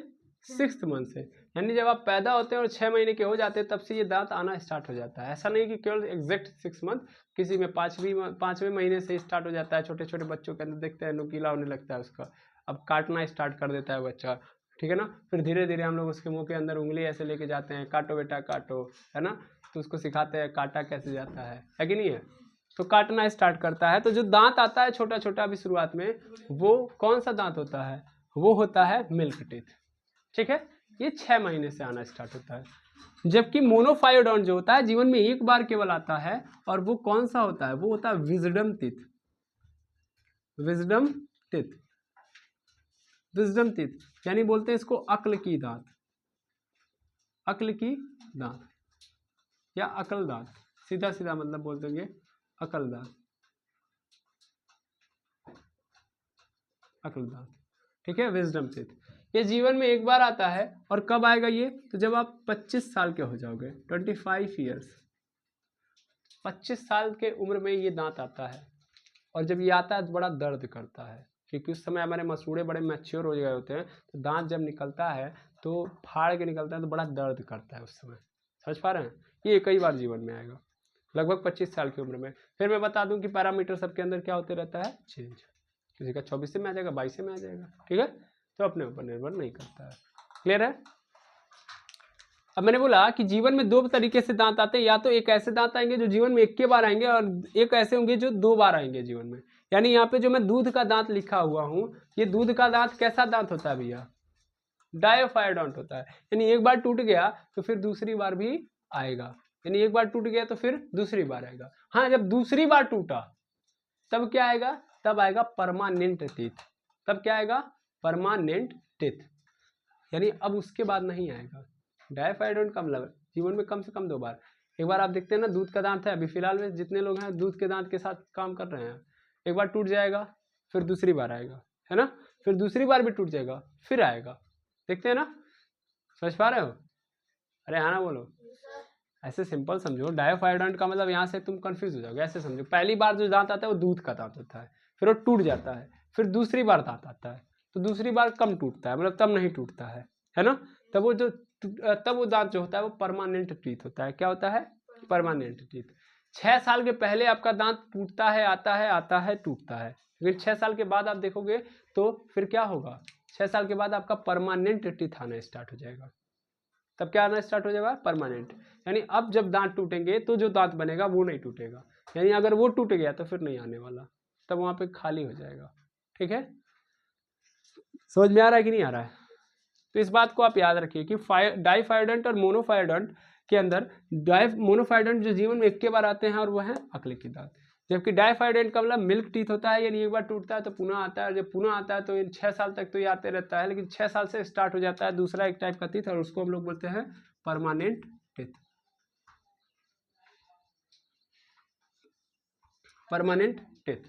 A: 6th मंथ से, यानी जब आप पैदा होते हैं और 6 महीने के हो जाते हैं तब से ये दांत आना स्टार्ट हो जाता है। ऐसा नहीं कि केवल एग्जैक्ट 6 मंथ, किसी में 5वें महीने से स्टार्ट हो जाता है। छोटे छोटे बच्चों के अंदर देखते हैं नुकीला होने लगता है उसका, अब काटना स्टार्ट कर देता है बच्चा, ठीक है ना। फिर धीरे धीरे हम लोग उसके मुंह के अंदर उंगली ऐसे लेके जाते हैं, काटो बेटा काटो, है ना, तो उसको सिखाते हैं काटा कैसे जाता है कि नहीं है। तो काटना स्टार्ट करता है। तो जो दांत आता है छोटा छोटा अभी शुरुआत में, वो कौन सा दांत होता है? वो होता है मिल्क टीथ, ठीक है। ये 6 महीने से आना स्टार्ट होता है। जबकि मोनोफायोडोंट जो होता है जीवन में एक बार केवल आता है, और वो कौन सा होता है? वो होता है विजडम टीथ। विजडम टीथ यानी बोलते हैं इसको अक्ल की दांत, अक्ल की दांत या अकल दांत, सीधा सीधा मतलब बोल देंगे अकल दांत, अकल दांत। ठीक है, विजडम टीथ। ये जीवन में एक बार आता है और कब आएगा ये, तो जब आप 25 साल के हो जाओगे, 25 ईयर्स, 25 साल के उम्र में ये दांत आता है। और जब ये आता है तो बड़ा दर्द करता है, क्योंकि उस समय हमारे मसूड़े बड़े मैच्योर हो गए होते हैं, तो दांत जब निकलता है तो फाड़ के निकलता है तो बड़ा दर्द करता है उस समय। समझ पा रहे हैं? ये कई बार जीवन में आएगा, लगभग 25 साल की उम्र में। फिर मैं बता दूं कि पैरामीटर सबके अंदर क्या होते रहता है, चेंज। किसी का 24 में आ जाएगा, 22 में आ जाएगा। ठीक है, तो अपने ऊपर निर्भर नहीं करता है। क्लियर है? अब मैंने बोला कि जीवन में दो तरीके से दांत आते हैं, या तो एक ऐसे दांत आएंगे जो जीवन में एक के बार आएंगे, और एक ऐसे होंगे जो 2 बार आएंगे जीवन में। यानी यहाँ पे जो मैं दूध का दांत लिखा हुआ हूँ, ये दूध का दांत कैसा दांत होता है भैया, डायोफायोडोंट होता है। यानी एक बार टूट गया तो फिर दूसरी बार भी आएगा, यानी एक बार टूट गया तो फिर दूसरी बार आएगा। हाँ, जब दूसरी बार टूटा तब क्या आएगा, तब आएगा परमानेंट टीथ। तब क्या आएगा, परमानेंट टीथ, यानी अब उसके बाद नहीं आएगा। डायफाइडोंट कम लग जीवन में कम से कम 2 बार। एक बार आप देखते हैं ना, दूध का दांत है, अभी फिलहाल में जितने लोग हैं दूध के दांत के साथ काम कर रहे हैं, एक बार टूट जाएगा फिर दूसरी बार आएगा, है ना, फिर दूसरी बार भी टूट जाएगा फिर आएगा। देखते हैं ना, समझ पा रहे हो? अरे हाँ ना बोलो। ऐसे सिंपल समझो, डायोफायोडोंट का मतलब यहाँ से तुम कंफ्यूज हो जाओगे। ऐसे समझो, पहली बार जो दांत आता है वो दूध का दांत होता है, फिर वो टूट जाता है, फिर दूसरी बार दांत आता है, तो दूसरी बार कम टूटता है, मतलब तब नहीं टूटता है ना। तब वो दांत जो होता है वो परमानेंट टीथ होता है। क्या होता है, परमानेंट टीथ। 6 साल के पहले आपका दांत टूटता है, आता है टूटता है, फिर 6 साल के बाद आप देखोगे तो फिर क्या होगा, 6 साल के बाद आपका परमानेंट टीथ आना स्टार्ट हो जाएगा। तब क्या आना स्टार्ट हो जाएगा, परमानेंट। यानी अब जब दांत टूटेंगे तो जो दांत बनेगा वो नहीं टूटेगा, यानी अगर वो टूट गया तो फिर नहीं आने वाला, तब वहां पे खाली हो जाएगा। ठीक है, समझ में आ रहा है कि नहीं आ रहा है? तो इस बात को आप याद रखिए कि डाइफायोडोंट और मोनोफायोडोंट के अंदर मोनोफायोडोंट जो जीवन में 1 बार आते हैं और वो है अक्ल की दांत, जबकि डाइफायोडोंट का मतलब मिल्क टीथ होता है, यानी एक बार टूटता है तो पुनः आता है, जब पुनः आता है तो 6 साल तक तो ये आते रहता है, लेकिन 6 साल से स्टार्ट हो जाता है दूसरा एक टाइप का टीथ, और उसको हम लोग बोलते हैं परमानेंट टीथ। परमानेंट टीथ,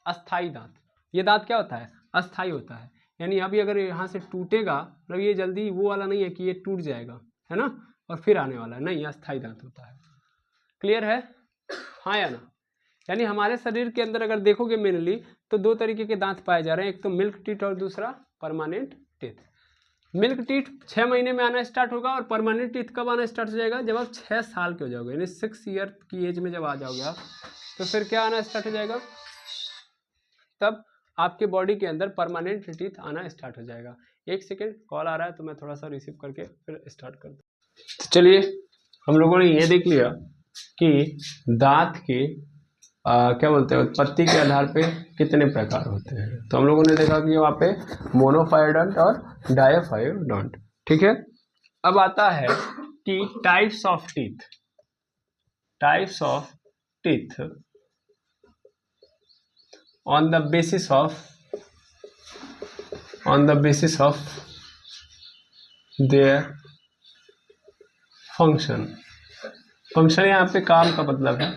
A: अस्थाई दांत। ये दांत क्या होता है, अस्थाई होता है, यानी अभी अगर यहाँ से टूटेगा, मतलब ये जल्दी वो वाला नहीं है कि ये टूट जाएगा, है ना, और फिर आने वाला है, नहीं, अस्थाई दांत होता है। क्लियर है? हाँ या ना? यानी हमारे शरीर के अंदर अगर देखोगे मेनली तो 2 तरीके के दांत पाए जा रहे हैं, एक तो मिल्क टीथ और दूसरा परमानेंट टीथ। मिल्क टीथ 6 महीने में आना स्टार्ट होगा, और परमानेंट टीथ कब आना स्टार्ट हो जाएगा, जब आप 6 साल के हो जाओगे, यानी 6 ईयर की एज में जब आ जाओगे आप, तो फिर क्या आना स्टार्ट हो जाएगा, तब आपके बॉडी के अंदर परमानेंट टीथ आना स्टार्ट हो जाएगा। 1 सेकेंड, कॉल आ रहा है तो मैं थोड़ा सा रिसीव करके फिर स्टार्ट कर दूँ। तो चलिए, हम लोगों ने ये देख लिया कि दांत के क्या बोलते हैं, उत्पत्ति के आधार पे कितने प्रकार होते हैं। तो हम लोगों ने देखा कि वहाँ पे मोनोफायोडोंट और डायोफायोडोंट। ठीक है, अब आता है कि types of teeth. Types of teeth on the basis of their function। Function यहाँ पे काम का मतलब है,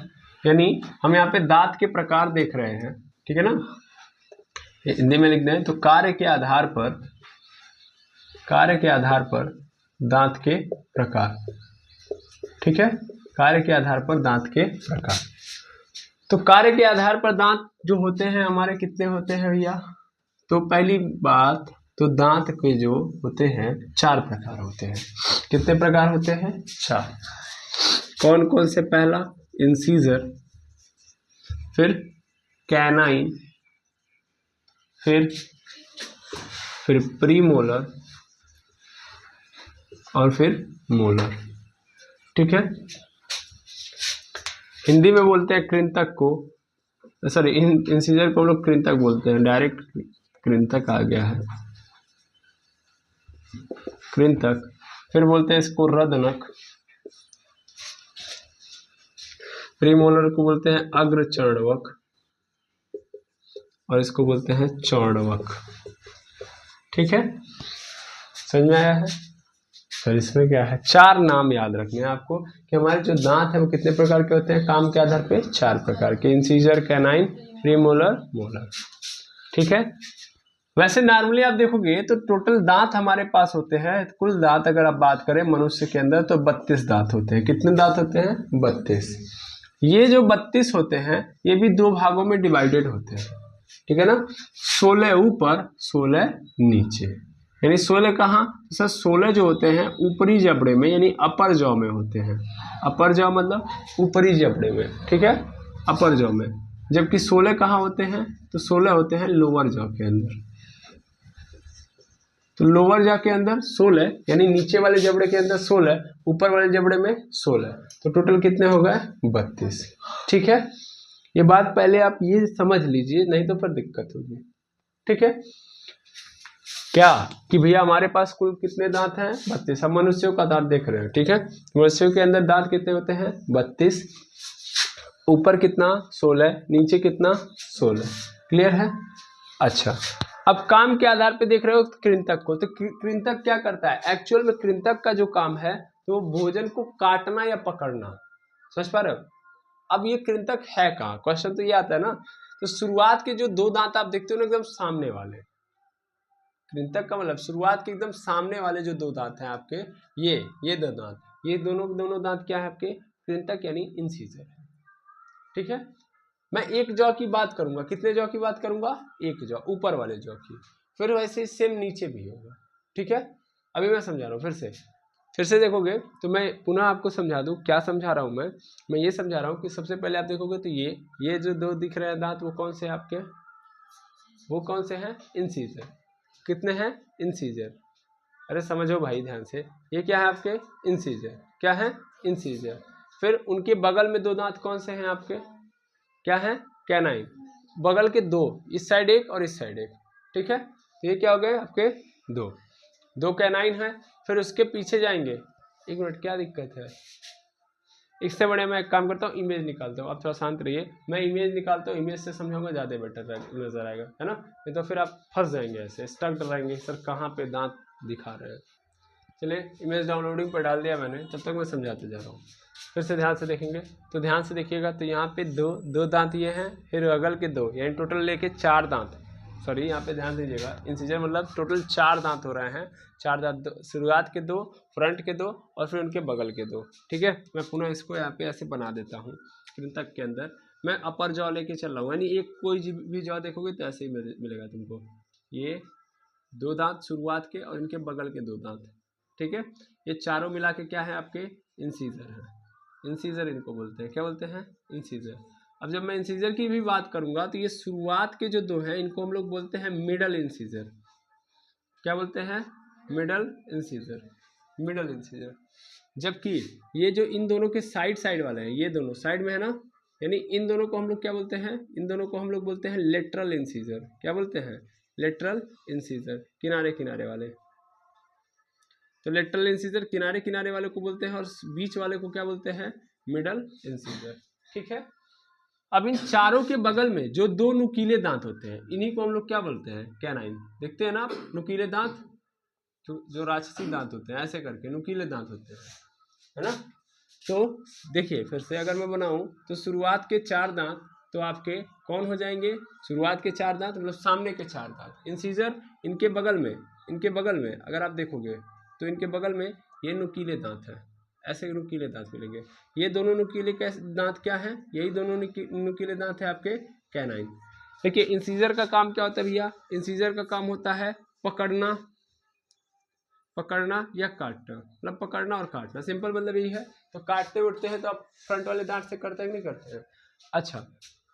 A: यानी हम यहाँ पे दांत के प्रकार देख रहे हैं, ठीक है ना, हिंदी में लिख दें तो कार्य के आधार पर दांत के प्रकार। ठीक है, कार्य के आधार पर दांत के प्रकार। तो कार्य के आधार पर दांत जो होते हैं हमारे कितने होते हैं भैया, तो पहली बात तो दांत के जो होते हैं 4 प्रकार होते हैं। कितने प्रकार होते हैं, 4। कौन कौन से, पहला इंसीजर, फिर कैनाइन, फिर प्रीमोलर, और फिर मोलर। ठीक है, हिंदी में बोलते हैं कृंतक को, सॉरी इंसीजर को हम लोग कृंतक बोलते हैं, डायरेक्ट कृंतक आ गया है, कृंतक। फिर बोलते हैं इसको रदनक। प्रीमोलर को बोलते हैं अग्रचर्णवक, और इसको बोलते हैं चौड़वक। ठीक है, समझ में आया है। फिर इसमें क्या है, 4 नाम याद रखने हैं आपको कि हमारे जो दांत है वो कितने प्रकार के होते हैं, काम के आधार पे 4 प्रकार के, इंसीजर, कैनाइन, प्रीमोलर, मोलर। ठीक है, वैसे नॉर्मली आप देखोगे तो टोटल दांत हमारे पास होते हैं, कुल दांत अगर आप बात करें मनुष्य के अंदर तो 32 दांत होते हैं। कितने दांत होते हैं, 32। ये जो 32 होते हैं ये भी 2 भागों में डिवाइडेड होते हैं, ठीक है ना, 16 ऊपर 16 नीचे, यानी 16 कहाँ, सर 16 जो होते हैं ऊपरी जबड़े में यानी अपर जॉ में होते हैं। अपर जॉ मतलब ऊपरी जबड़े में, ठीक है, अपर जॉ में। जबकि 16 कहाँ होते हैं, तो 16 होते हैं लोअर जॉ के अंदर। तो लोअर जॉ के अंदर 16 यानी नीचे वाले जबड़े के अंदर 16, ऊपर वाले जबड़े में 16, तो टोटल कितने हो गए, 32। ठीक है, ये बात पहले आप ये समझ लीजिए, नहीं तो फिर दिक्कत होगी। ठीक है, क्या कि भैया हमारे पास कुल कितने दांत हैं, 32। हम मनुष्यों का दांत देख रहे हैं, ठीक है, मनुष्यों के अंदर दांत कितने होते हैं, 32, ऊपर कितना 16, नीचे कितना 16। क्लियर है। अच्छा, अब काम के आधार पे देख रहे हो कृंतक को, तो कृंतक क्या करता है, एक्चुअल में कृंतक का जो काम है तो भोजन को काटना या पकड़ना, समझ पा रहे हो। अब ये कृंतक है कहाँ, क्वेश्चन तो ये आता है ना। तो शुरुआत के जो 2 दांत आप देखते हो ना एकदम सामने वाले, कृंतक का मतलब शुरुआत के एकदम सामने वाले जो 2 दांत हैं आपके, ये 2 दांत, ये दोनों दांत क्या है आपके, कृंतक यानी इंसीजर है। ठीक है, मैं एक जॉ की बात करूंगा, कितने जॉ की बात करूंगा, एक जॉ, ऊपर वाले जॉ की, फिर वैसे सेम नीचे भी होगा। ठीक है, अभी मैं समझा रहा हूँ फिर से देखोगे तो मैं पुनः आपको समझा दूं, क्या समझा रहा हूं मैं ये समझा रहा हूं कि सबसे पहले आप देखोगे तो ये जो 2 दिख रहे हैं दांत वो कौन से हैं आपके, वो कौन से हैं, इंसीजर। कितने हैं, इंसीजर, अरे समझो भाई ध्यान से, ये क्या है आपके, इंसीजर, क्या है, इंसीजर। फिर उनके बगल में 2 दांत कौन से हैं आपके, क्या है, कैनाइन, बगल के 2, इस साइड एक और इस साइड एक। ठीक है, तो ये क्या हो गए आपके, 2 कैनाइन है। फिर उसके पीछे जाएंगे, एक मिनट क्या दिक्कत है, इससे बड़े मैं एक काम करता हूँ, इमेज निकालता हूँ, आप थोड़ा शांत रहिए, मैं इमेज निकालता हूँ, इमेज से समझाऊंगा ज़्यादा बेटर नजर आएगा, है ना, नहीं तो फिर आप फंस जाएंगे, ऐसे स्टक रहेंगे, सर कहाँ पे दांत दिखा रहे हैं। चलिए इमेज डाउनलोडिंग पर डाल दिया मैंने, तब तक मैं समझाते जा रहा हूँ, फिर से ध्यान से देखेंगे, तो ध्यान से देखिएगा, तो यहाँ पे दो दांत ये हैं, फिर अगल के 2, यानी टोटल लेके 4 दांत, सॉरी यहाँ पे ध्यान दीजिएगा, इंसीजर मतलब टोटल 4 दांत हो रहे हैं, 4 दांत, शुरुआत के 2, फ्रंट के 2 और फिर उनके बगल के 2। ठीक है, मैं पुनः इसको यहाँ पे ऐसे बना देता हूँ, कृंतक के अंदर मैं अपर जॉ लेके चल रहा हूँ, यानी एक कोई भी जॉ देखोगे तो ऐसे ही मिलेगा तुमको, ये 2 दांत शुरुआत के और इनके बगल के 2 दांत। ठीक है, ये चारों मिला के क्या है आपके, इंसीजर है, इंसीजर इनको बोलते हैं, क्या बोलते हैं, इंसीजर। अब जब मैं इंसीजर की भी बात करूंगा तो ये शुरुआत के जो 2 हैं इनको हम लोग बोलते हैं मिडल इंसीजर, क्या बोलते हैं, मिडल इंसीजर, मिडल इंसीजर। जबकि ये जो इन दोनों के साइड वाले हैं, ये दोनों साइड में है ना, यानी इन दोनों को हम लोग क्या बोलते हैं, इन दोनों को हम लोग बोलते हैं लेटरल इंसीजर, क्या बोलते हैं, लेटरल इंसीजर, किनारे वाले। तो लेटरल इंसीजर किनारे वाले को बोलते हैं और बीच वाले को क्या बोलते हैं, मिडल इंसीजर। ठीक है, अब इन चारों के बगल में जो 2 नुकीले दांत होते हैं इन्हीं को हम लोग क्या बोलते हैं, कैनाइन। देखते हैं ना आप नुकीले दांत, तो जो राक्षसी दांत होते हैं ऐसे करके नुकीले दांत होते हैं, है ना। तो देखिए फिर से अगर मैं बनाऊं तो शुरुआत के 4 दांत तो आपके कौन हो जाएंगे, शुरुआत के 4 दांत मतलब सामने के 4 दांत, इंसीजर इनके बगल में अगर आप देखोगे तो इनके बगल में ये नुकीले दांत है, ऐसे नुकीले दांत मिलेंगे। ये दोनों नुकीले दांत क्या है, यही दोनों नुकीले दांत है आपके कैनाइन। देखिए इंसीजर का काम क्या होता है भैया, इंसीजर का काम होता है पकड़ना या काटना, मतलब पकड़ना और काटना, सिंपल मतलब यही है। तो काटते उठते हैं तो आप फ्रंट वाले दांत से करते हैं नहीं करते हैं। अच्छा,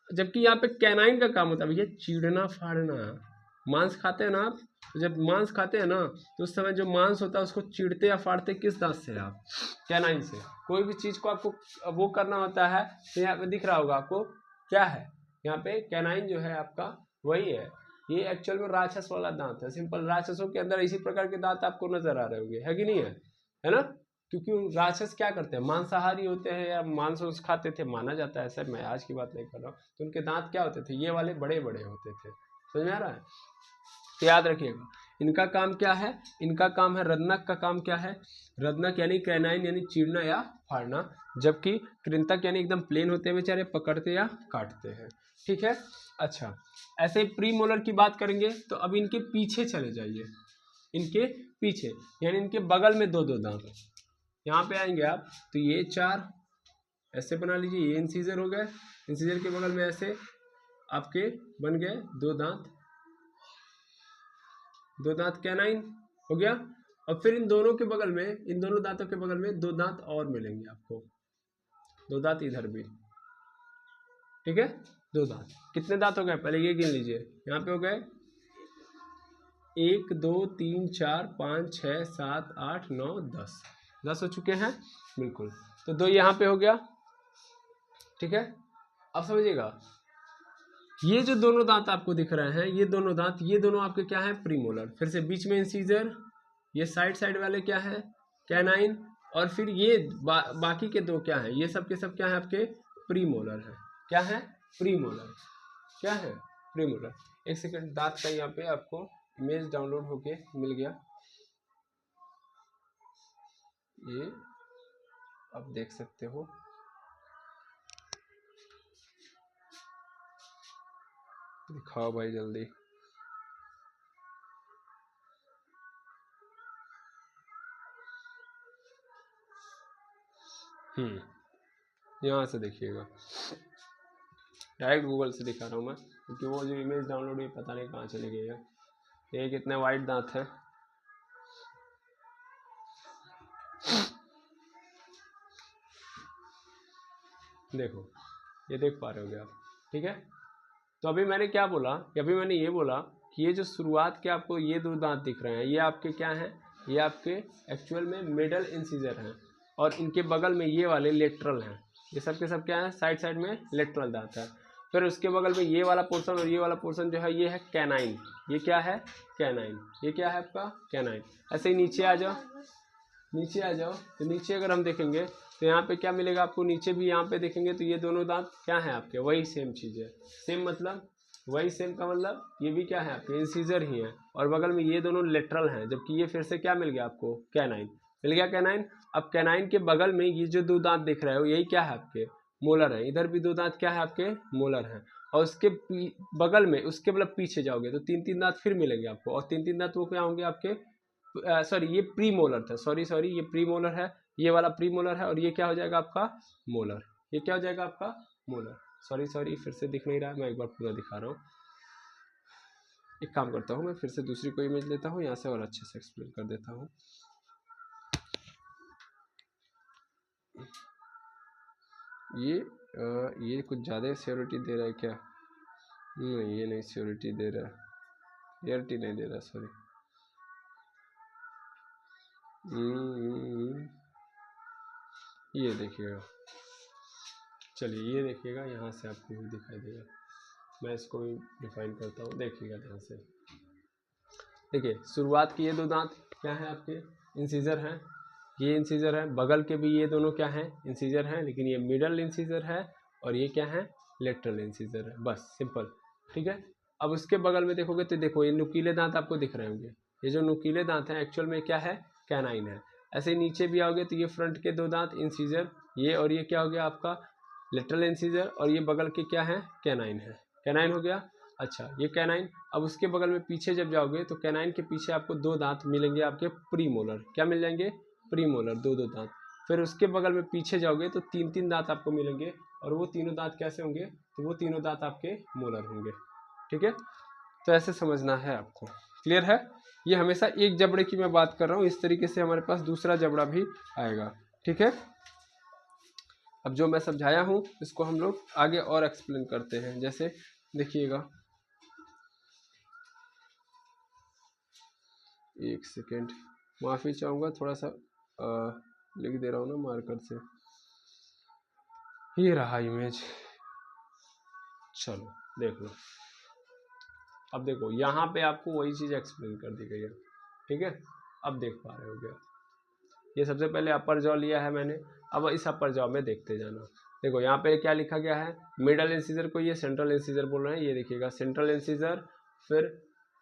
A: जबकि यहाँ पे कैनाइन का काम होता है भैया चीरना फाड़ना। मांस खाते हैं ना आप, तो जब मांस खाते हैं ना तो उस समय जो मांस होता है उसको चीरते या फाड़ते किस दांत से आप, कैनाइन से। कोई भी चीज को आपको वो करना होता है तो यहाँ पे दिख रहा होगा आपको क्या है, यहाँ पे कैनाइन जो है आपका वही है। ये एक्चुअल में राक्षस वाला दांत है, सिंपल राक्षसों के अंदर इसी प्रकार के दांत आपको नजर आ रहे होंगे, है कि नहीं है ना। क्योंकि राक्षस क्या करते हैं, मांसाहारी होते हैं या मांस खाते थे माना जाता है, सर मैं आज की बात नहीं कर रहा हूँ। तो उनके दांत क्या होते थे, ये वाले बड़े बड़े होते थे, समझ में आ रहा है। तो याद रखिएगा इनका काम क्या है? इनका काम है, रत्नक का काम क्या है? रत्नक यानी कैनाइन यानी चीरना या फाड़ना, जबकि कृंतक यानी एकदम प्लेन होते हैं बेचारे, पकड़ते या काटते हैं। ठीक है। अच्छा, ऐसे ही प्रीमोलर की बात करेंगे तो अब इनके पीछे चले जाइए, इनके पीछे यानी इनके बगल में दो दो दांत, यहाँ पे आएंगे आप तो ये 4 ऐसे बना लीजिए, ये इंसीजर हो गए, इंसीजर के बगल में ऐसे आपके बन गए 2 दांत, 2 दांत कैनाइन हो गया। और फिर इन दोनों के बगल में, इन दोनों दांतों के बगल में 2 दांत और मिलेंगे आपको, 2 दांत इधर भी। ठीक है, 2 दांत। कितने दांत हो गए पहले ये गिन लीजिए, यहाँ पे हो गए 1 2 3 4 5 6 7 8 9 10, 10 हो चुके हैं बिल्कुल। तो 2 यहाँ पे हो गया। ठीक है, अब समझिएगा, ये जो दोनों दांत आपको दिख रहे हैं, ये दोनों दांत, ये दोनों आपके क्या है? प्रीमोलर। फिर से बीच में इंसीजर, ये साइड वाले क्या है? कैनाइन। और फिर ये बाकी के 2 क्या है? ये सब के सब क्या है? आपके प्रीमोलर है। क्या है? प्रीमोलर। क्या है? प्रीमोलर। एक सेकंड, दांत का यहाँ पे आपको इमेज डाउनलोड होके मिल गया, ये आप देख सकते हो। दिखाओ भाई जल्दी। यहाँ से देखिएगा, डायरेक्ट गूगल से दिखा रहा हूँ मैं, क्योंकि वो जो इमेज डाउनलोड हुई पता नहीं कहाँ चली गई है। ये कितने वाइट दांत हैं, देखो, ये देख पा रहे होगे आप। ठीक है, तो अभी मैंने क्या बोला? अभी मैंने ये बोला कि ये जो शुरुआत के आपको ये 2 दांत दिख रहे हैं, ये आपके क्या हैं? ये आपके एक्चुअल में मिडल इंसीजर हैं, और इनके बगल में ये वाले लेटरल हैं। ये सब के सब क्या है? साइड में लेटरल दांत है। फिर उसके बगल में ये वाला पोर्शन और ये वाला पोर्शन जो है, ये है कैनाइन। ये क्या है? कैनाइन। ये क्या है आपका? कैनाइन। ऐसे ही नीचे आ जाओ, नीचे आ जाओ, तो नीचे अगर हम देखेंगे तो यहाँ पे क्या मिलेगा आपको? नीचे भी यहाँ पे देखेंगे तो ये दोनों दांत क्या है आपके? वही सेम चीज़ है। सेम मतलब वही, सेम का मतलब ये भी क्या है आपके? इंसीजर ही है, और बगल में ये दोनों लेटरल हैं, जबकि ये फिर से क्या मिल गया आपको? कैनाइन मिल गया, कैनाइन। अब कैनाइन के बगल में ये जो 2 दांत दिख रहे हो, यही क्या है आपके? मोलर है। इधर भी 2 दांत क्या है आपके? मोलर हैं। और उसके बगल में, उसके मतलब पीछे जाओगे तो 3 दांत फिर मिलेंगे आपको, और 3 दांत वो क्या होंगे आपके? सॉरी, ये प्री मोलर था, सॉरी ये प्री मोलर है, ये वाला प्री मोलर है, और ये क्या हो जाएगा आपका? मोलर। ये क्या हो जाएगा आपका? मोलर। सॉरी फिर से दिख नहीं रहा है, मैं एक बार पूरा दिखा रहा हूँ। एक काम करता हूँ, मैं फिर से दूसरी कोई इमेज लेता हूँ यहाँ से और अच्छे से एक्सप्लेन कर देता हूँ। ये कुछ ज़्यादा श्योरिटी दे रहा है क्या? नहीं, ये नहीं श्योरिटी दे रहा है, क्लियरिटी नहीं दे रहा, सॉरी। ये देखिएगा, चलिए ये देखिएगा, यहाँ से आपको भी दिखाई देगा। मैं इसको भी डिफाइन करता हूँ, देखिएगा ध्यान से। देखिए, शुरुआत की ये 2 दांत क्या है आपके? इंसीजर हैं। ये इंसीजर है, बगल के भी ये दोनों क्या हैं? इंसीजर हैं, लेकिन ये मिडल इंसीजर है, और ये क्या है? लेटरल इंसीजर है। बस सिंपल। ठीक है, अब उसके बगल में देखोगे तो देखो, ये नुकीले दांत आपको दिख रहे होंगे। ये जो नुकीले दांत हैं एक्चुअल में क्या है? कैनाइन है। ऐसे ही नीचे भी आओगे तो ये फ्रंट के 2 दांत इंसीजर, ये और ये क्या हो गया आपका? लेटरल इंसीजर, और ये बगल के क्या है? कैनाइन है। कैनाइन हो गया। अच्छा, ये कैनाइन। अब उसके बगल में पीछे जब जाओगे तो कैनाइन के पीछे आपको 2 दांत मिलेंगे आपके प्रीमोलर। क्या मिल जाएंगे? प्रीमोलर, 2 दांत। फिर उसके बगल में पीछे जाओगे तो 3 दांत आपको मिलेंगे, और वो तीनों दांत कैसे होंगे? तो वो तीनों दांत आपके मोलर होंगे। ठीक है, तो ऐसे समझना है आपको। क्लियर है? ये हमेशा एक जबड़े की मैं बात कर रहा हूँ, इस तरीके से हमारे पास दूसरा जबड़ा भी आएगा। ठीक है, अब जो मैं समझाया हूँ इसको हम लोग आगे और एक्सप्लेन करते हैं। जैसे देखिएगा, एक सेकेंड, माफ़ी चाहूँगा, थोड़ा सा लिख दे रहा हूँ ना मार्कर से। ये रहा इमेज, चलो देख लो। अब देखो, यहाँ पे आपको वही चीज़ एक्सप्लेन कर दी गई है। ठीक है, अब देख पा रहे हो गया। ये सबसे पहले अपर जॉ लिया है मैंने, अब इस अपर जॉ में देखते जाना। देखो यहाँ पे क्या लिखा गया है? मिडल इंसीजर को ये सेंट्रल इंसीजर बोल रहे हैं, ये देखिएगा सेंट्रल इंसीजर, फिर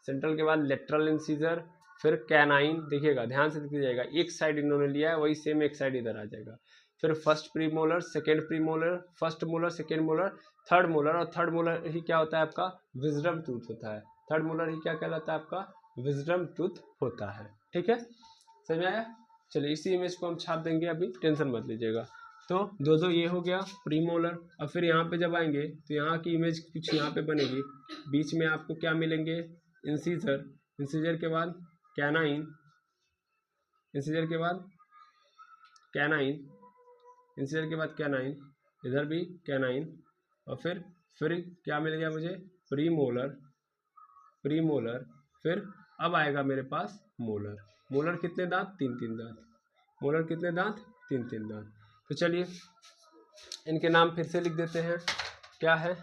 A: सेंट्रल के बाद लेटरल इंसीजर, फिर कैनाइन, देखिएगा ध्यान से देखिए जाएगा, एक साइड इन्होंने लिया है वही सेम एक साइड इधर आ जाएगा। फिर first premolar, second premolar, first molar, second molar, third molar, और थर्ड मोलर ही क्या होता है आपका विजडम टूथ होता है। थर्ड मोलर ही क्या कहलाता है आपका विजडम टूथ होता है। ठीक है, समझ में आया? चलिए इसी इमेज को हम छाप देंगे, अभी टेंशन मत लीजिएगा। तो दो ये हो गया प्रीमोलर। अब फिर यहाँ पे जब आएंगे तो यहाँ की इमेज कुछ यहाँ पे बनेगी, बीच में आपको क्या मिलेंगे इंसीजर, इंसीजर के बाद कैनाइन, इंसीजर के बाद कैनाइन, इंसीजर के बाद कैनाइन, इधर भी कैनाइन, और फिर क्या मिल गया मुझे प्रीमोलर, प्रीमोलर, फिर अब आएगा मेरे पास मोलर। मोलर कितने दांत? 3-3 दांत। मोलर कितने दांत? 3-3 दांत। तो चलिए इनके नाम फिर से लिख देते हैं। क्या है?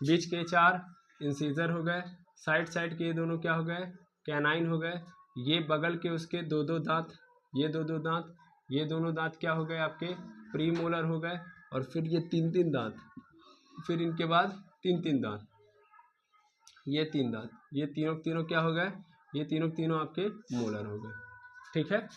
A: बीच के 4 इंसीजर हो गए, साइड के ये दोनों क्या हो गए कैनाइन हो गए, ये बगल के उसके 2-2 दांत, ये 2-2 दांत, ये दोनों दांत क्या हो गए आपके प्रीमोलर हो गए, और फिर ये 3-3 दांत, फिर इनके बाद 3-3 दांत, ये 3 दांत, ये तीनों क्या हो गए, ये तीनों आपके मोलर हो गए। ठीक है,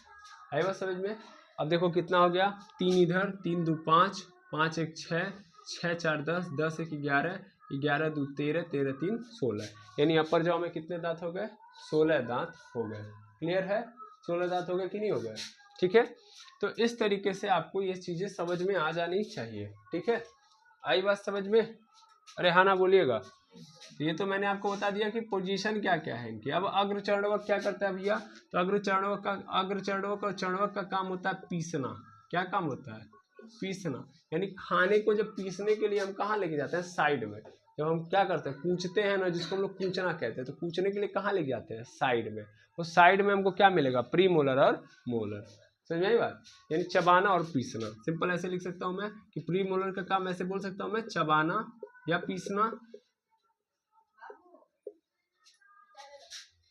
A: आई बात समझ में? अब देखो कितना हो गया, 3 इधर, 3 2 5, 5 1 6, 6 4 10, 10 1 11, 11 2 13, 13 3 16, यानी अपर जॉ में कितने दांत हो गए 16 दांत हो गए। क्लियर है? 16 दांत हो गए कि नहीं हो गए? ठीक है, तो इस तरीके से आपको ये चीजें समझ में आ जानी चाहिए। ठीक है, आई बात समझ में? अरे हाँ ना बोलिएगा। ये तो मैंने आपको बता दिया कि पोजीशन क्या क्या है इनकी। अब अग्रचरणवक क्या करता है भैया? तो अग्रचरणवक और चरणवक का काम होता है पीसना। क्या काम होता है? पीसना। यानी खाने को जब पीसने के लिए हम कहाँ लेके जाते हैं? साइड में। जब हम क्या करते हैं कूचते हैं ना, जिसको हम लोग कूचना कहते हैं, तो कूचने के लिए कहाँ लेके जाते हैं? साइड में। तो साइड में हमको क्या मिलेगा? प्रीमोलर और मोलर। समझ आई बात? यानी चबाना और पीसना। सिंपल ऐसे लिख सकता हूँ मैं कि प्रीमोलर का काम ऐसे बोल सकता हूँ मैं, चबाना या पीसना।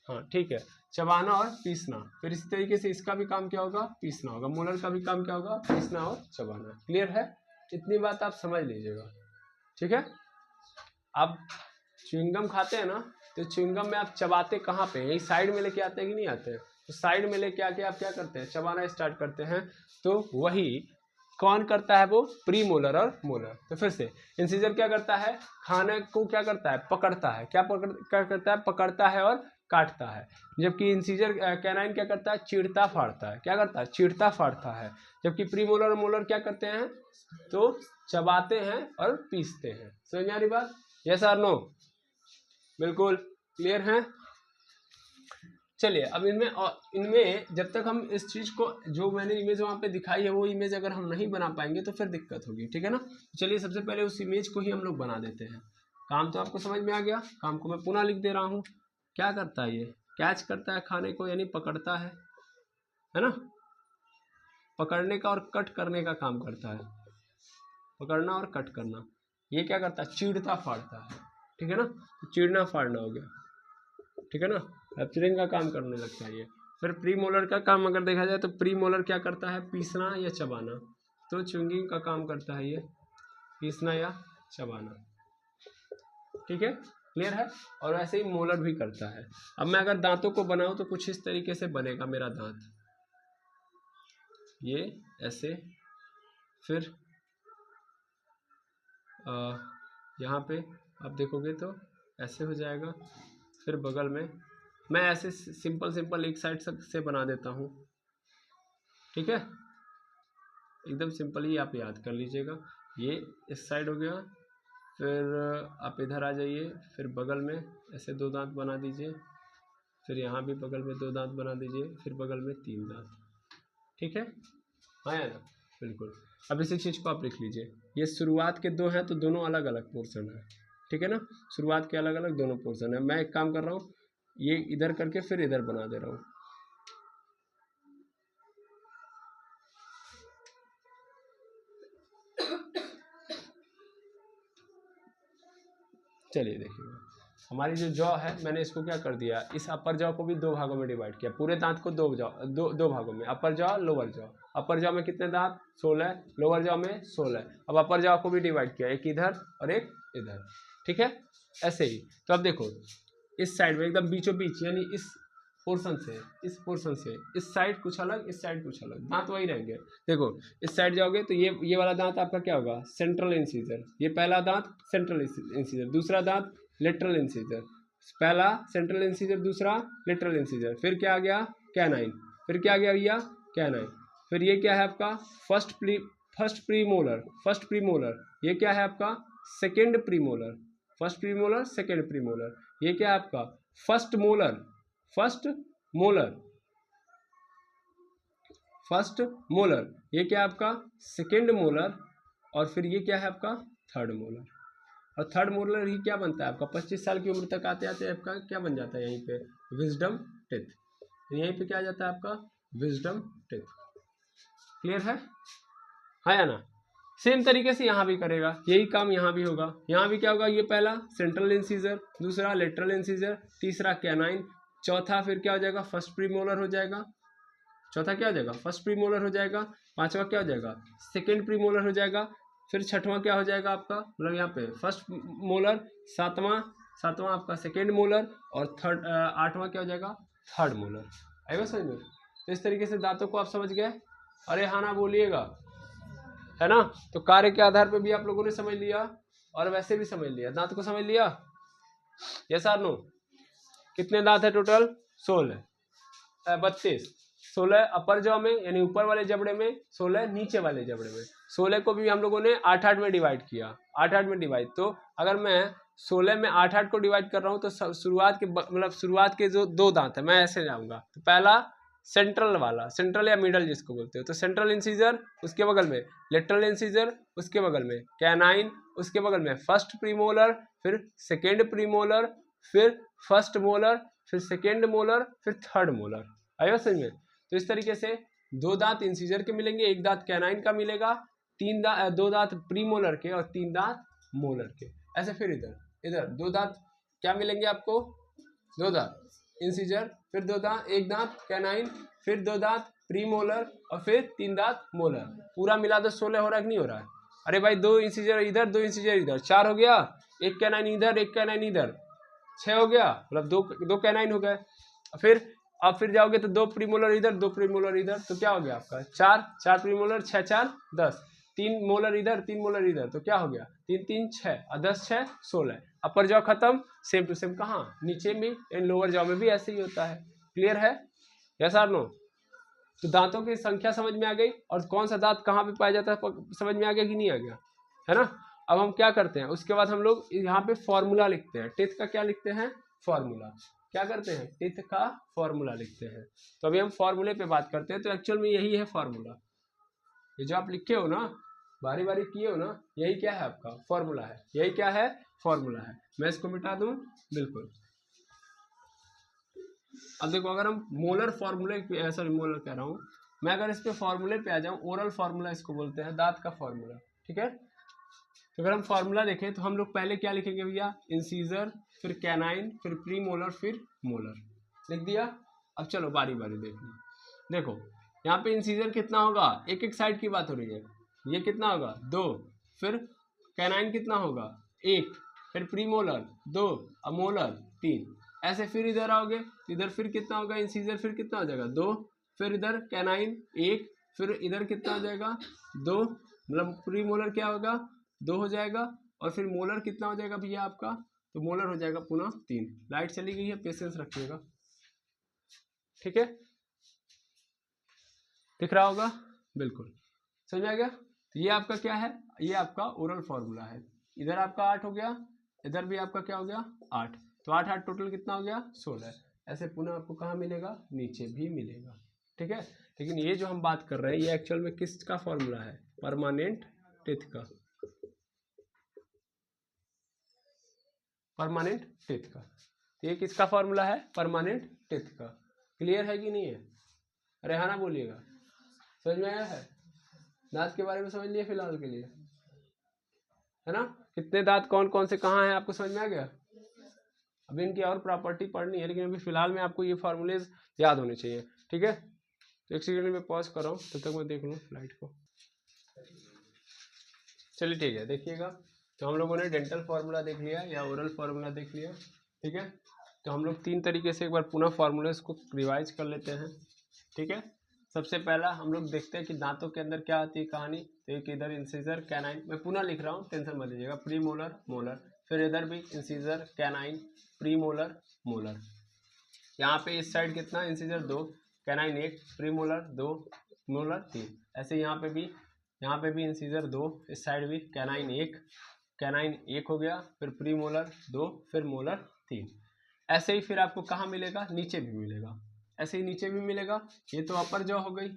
A: हाँ ठीक है, चबाना और पीसना। फिर इसी तरीके से इसका भी काम क्या होगा? पीसना होगा। मोलर का भी काम क्या होगा? पीसना और चबाना। क्लियर है? इतनी बात आप समझ लीजिएगा। ठीक है, आप च्युइंगम खाते हैं ना, तो च्युइंगम में आप चबाते कहाँ पे? यही साइड में लेके आते हैं कि नहीं आते हैं? तो साइड में लेके आके आप क्या करते हैं? चबाना स्टार्ट करते हैं। तो वही कौन करता है? वो प्रीमोलर और मोलर। तो फिर से इंसीजर क्या करता है? खाने को क्या करता है? पकड़ता है। क्या करता है? पकड़ता है और काटता है। जबकि इंसीजर कैनाइन क्या करता है? चीरता फाड़ता है। क्या करता है? चीरता फाड़ता है। जबकि प्रीमोलर और मोलर क्या करते हैं? तो चबाते हैं और पीसते हैं। समझ में आ रही बात? यस और नो? बिल्कुल क्लियर है? चलिए अब इनमें जब तक हम इस चीज को, जो मैंने इमेज वहां पे दिखाई है वो इमेज अगर हम नहीं बना पाएंगे तो फिर दिक्कत होगी। ठीक है ना? चलिए सबसे पहले उस इमेज को ही हम लोग बना देते हैं। काम तो आपको समझ में आ गया। काम को मैं पुनः लिख दे रहा हूँ। क्या करता है? ये कैच करता है खाने को, यानी पकड़ता है ना? पकड़ने का और कट करने का काम करता है। पकड़ना और कट करना। ये क्या करता है? चीरता फाड़ता है। ठीक है ना? तो चीरना फाड़ना हो गया। ठीक है ना? रैप्चरिंग का काम करने लगता है ये। फिर प्रीमोलर का काम अगर देखा जाए तो प्रीमोलर क्या करता है? पीसना या चबाना। तो च्युइंगिंग का काम करता है ये, पीसना या चबाना। ठीक है, क्लियर है? और वैसे ही मोलर भी करता है। अब मैं अगर दांतों को बनाऊं तो कुछ इस तरीके से बनेगा मेरा दांत, ये ऐसे, फिर यहाँ पे आप देखोगे तो ऐसे हो जाएगा। फिर बगल में मैं ऐसे सिंपल एक साइड से बना देता हूँ। ठीक है, एकदम सिंपल ही आप याद कर लीजिएगा। ये इस साइड हो गया, फिर आप इधर आ जाइए, फिर बगल में ऐसे 2 दांत बना दीजिए, फिर यहाँ भी बगल में 2 दांत बना दीजिए, फिर बगल में 3 दांत। ठीक है, हाँ या ना? बिल्कुल। अब इसी चीज़ को आप लिख लीजिए। ये शुरुआत के 2 हैं तो दोनों अलग अलग पोर्शन है। ठीक है ना? शुरुआत के अलग अलग दोनों पोर्शन है। मैं एक काम कर रहा हूँ, ये इधर करके फिर इधर बना दे रहा हूँ। चलिए देखिए, हमारी जो जॉ है मैंने इसको क्या कर दिया, इस अपर जॉ को भी 2 भागों में डिवाइड किया। पूरे दांत को 2 भागों में, अपर जॉ लोअर जॉ। अपर जॉ में कितने दांत? 16, लोअर जॉ में 16। अब अपर जॉ को भी डिवाइड किया, एक इधर और एक इधर। ठीक है, ऐसे ही। तो अब देखो इस साइड में एकदम बीचों बीच, यानी इस पोर्शन से इस साइड कुछ अलग, इस साइड कुछ अलग, दांत वही रहेंगे। देखो इस साइड जाओगे तो ये वाला दांत आपका क्या होगा, सेंट्रल इंसीजर, ये पहला दांत सेंट्रल इंसीजर, दूसरा दांत लेटरल इंसीजर, पहला सेंट्रल इंसीजर, दूसरा लेटरल इंसीजर, फिर क्या आ गया कैनाइन, फिर क्या आ गया भैया कैनाइन, फिर ये क्या है आपका फर्स्ट प्रीमोलर, ये क्या है आपका second premolar, first premolar second premolar, ये क्या है आपका फर्स्ट मोलर, ये क्या है आपका सेकेंड मोलर, और फिर ये क्या है आपका थर्ड मोलर, और थर्ड मोलर ही क्या बनता है आपका 25 साल की उम्र तक आते आते आपका क्या बन जाता है यहीं पे विजडम टिथ, यहीं पे क्या आ जाता है आपका विजडम टिथ। क्लियर है या ना। सेम तरीके से यहाँ भी करेगा, यही काम यहाँ भी होगा, यहाँ भी क्या होगा, ये पहला सेंट्रल इंसीजर, दूसरा लेटरल इंसीजर, तीसरा कैनाइन, चौथा फिर क्या हो जाएगा फर्स्ट प्रीमोलर हो जाएगा, चौथा क्या हो जाएगा फर्स्ट प्रीमोलर हो जाएगा, पांचवा क्या हो जाएगा सेकेंड प्रीमोलर हो जाएगा, फिर छठवां क्या हो जाएगा आपका मतलब यहाँ पे फर्स्ट मोलर, सातवां आपका सेकेंड मोलर, और आठवां क्या हो जाएगा थर्ड मोलर। आएगा समझ में। तो इस तरीके से दांतों को आप समझ गए। अरे हाँ ना बोलिएगा, है ना। तो कार्य के आधार पर भी आप लोगों ने समझ लिया और वैसे भी समझ लिया, दांत को समझ लिया। यस और नो। कितने दांत है टोटल 16 अपर जॉ में यानी ऊपर वाले जबड़े में, 16 नीचे वाले जबड़े में। 16 को भी हम लोगों ने 8-8 में डिवाइड किया, 8-8 में डिवाइड। तो अगर मैं 16 में 8-8 को डिवाइड कर रहा हूँ तो शुरुआत के जो दो दांत है मैं ऐसे जाऊंगा। तो पहला सेंट्रल वाला, सेंट्रल या मिडल जिसको बोलते हो, तो सेंट्रल इंसीजर, उसके बगल में लेटरल इंसीजर, उसके बगल में कैनाइन, उसके बगल में फर्स्ट प्रीमोलर, फिर सेकेंड प्रीमोलर, फिर फर्स्ट मोलर, फिर सेकेंड मोलर, फिर थर्ड मोलर। आया समझ में। तो इस तरीके से दो दांत इंसीजर के मिलेंगे, एक दांत कैनाइन का मिलेगा, दो दांत प्रीमोलर के और 3 दांत मोलर के। ऐसे फिर इधर दो दांत क्या मिलेंगे आपको, दो दांत इंसीजर, फिर दो दांत, एक दांत कैनाइन, फिर दो दांत प्रीमोलर और फिर 3 दांत मोलर। पूरा मिला दो 16 हो रहा है कि नहीं हो रहा है। अरे भाई दो इंसीजर इधर, दो इंसीजर इधर, 4 हो गया, एक कैनाइन इधर, एक कैनाइन इधर, 6 हो गया, मतलब दो कैनाइन हो गए। फिर जाओगे तो दो प्रीमोलर इधर, दो प्रीमोलर इधर, तो क्या हो गया आपका 4 प्रीमोलर, 6 4 10, 3 मोलर इधर, 3 मोलर इधर, तो क्या हो गया 3 3 6 और 10 6 16। अपर जॉ खत्म, सेम टू सेम कहाँ नीचे में, इन लोअर जॉ में भी ऐसे ही होता है। क्लियर है, यस और नो। तो दांतों की संख्या समझ में आ गई और कौन सा दांत कहाँ पे पाया जाता है समझ में आ गया कि नहीं आ गया, है ना। अब हम क्या करते हैं, उसके बाद हम लोग यहाँ पे फॉर्मूला लिखते हैं। टेथ का क्या लिखते हैं, फॉर्मूला। क्या करते हैं, टेथ का फॉर्मूला लिखते हैं। तो अभी हम फॉर्मूले पे बात करते हैं। तो एक्चुअल में यही है फॉर्मूला, ये जो आप लिखे हो ना, बारी बारी किए हो ना, यही क्या है आपका फॉर्मूला है, यही क्या है फॉर्मूला है। मैं इसको मिटा दूं, बिल्कुल। अब देखो अगर हम मोलर फॉर्मूले, सॉरी मोलर कह रहा हूँ मैं, अगर इस पे फॉर्मूले पे आ जाऊं, ओरल फॉर्मूला इसको बोलते हैं, दांत का फॉर्मूला, ठीक है। तो अगर हम फॉर्मूला देखें तो हम लोग पहले क्या लिखेंगे भैया, इंसीजर, फिर कैनाइन, फिर प्री मोलर, फिर मोलर, लिख दिया। अब चलो बारी बारी देखना। देखो यहाँ पे इंसीजर कितना होगा, एक एक साइड की बात हो रही है, ये कितना होगा 2, फिर कैनाइन कितना होगा 1, फिर प्री मोलर 2 और मोलर 3। ऐसे फिर इधर आओगे तो इधर फिर कितना होगा इंसीजर, फिर कितना हो जाएगा 2, फिर इधर कैनाइन 1, फिर इधर कितना हो जाएगा 2, मतलब प्री मोलर क्या होगा 2 हो जाएगा, और फिर मोलर कितना हो जाएगा भैया आपका, तो मोलर हो जाएगा पुनः 3। लाइट चली गई है, पेशेंस रखिएगा, ठीक है, दिख रहा होगा, बिल्कुल समझ में आ गया। तो ये आपका क्या है, ये आपका ओरल फॉर्मूला है। इधर आपका 8 हो गया, इधर भी आपका क्या हो गया 8, तो 8 8 टोटल कितना हो गया 16। ऐसे पुनः आपको कहाँ मिलेगा, नीचे भी मिलेगा, ठीक है। लेकिन ये जो हम बात कर रहे हैं ये एक्चुअल में किसका फॉर्मूला है, परमानेंट टेथ का, परमानेंट टेथ का। तो ये किसका फॉर्मूला है, परमानेंट टेथ का। क्लियर है कि नहीं है, अरे हाँ ना बोलिएगा, समझ में आया है। दांत के बारे में समझ लिया फिलहाल के लिए, है ना। कितने दांत कौन कौन से कहाँ हैं आपको समझ में आ गया। अभी इनकी और प्रॉपर्टी पढ़नी है, लेकिन अभी फिलहाल में आपको ये फॉर्मूलेज याद होने चाहिए, ठीक है। तो एक सेकंड में पॉज कर रहा हूँ, तब तक मैं देख लूँ लाइट को। चलिए ठीक है, देखिएगा। तो हम लोगों ने डेंटल फार्मूला देख लिया या ओरल फार्मूला देख लिया, ठीक है। तो हम लोग 3 तरीके से एक बार पुनः फॉर्मूले को रिवाइज कर लेते हैं, ठीक है। सबसे पहला हम लोग देखते हैं कि दांतों के अंदर क्या आती है कहानी। तो एक इधर इंसीजर कैनाइन, मैं पुनः लिख रहा हूँ, टेंशन मत लीजिएगा, प्री मोलर मोलर, फिर इधर भी incisor canine pre molar molar. यहाँ पे इस साइड कितना incisor 2, canine 1, pre molar 2, molar 3। ऐसे यहाँ पे भी इंसीजर 2, इस साइड भी कैनाइन 1 हो गया, फिर प्री मोलर 2, फिर मोलर 3। ऐसे ही फिर आपको कहाँ मिलेगा, नीचे भी मिलेगा, ऐसे ही नीचे भी मिलेगा। ये तो अपर जॉ हो गई,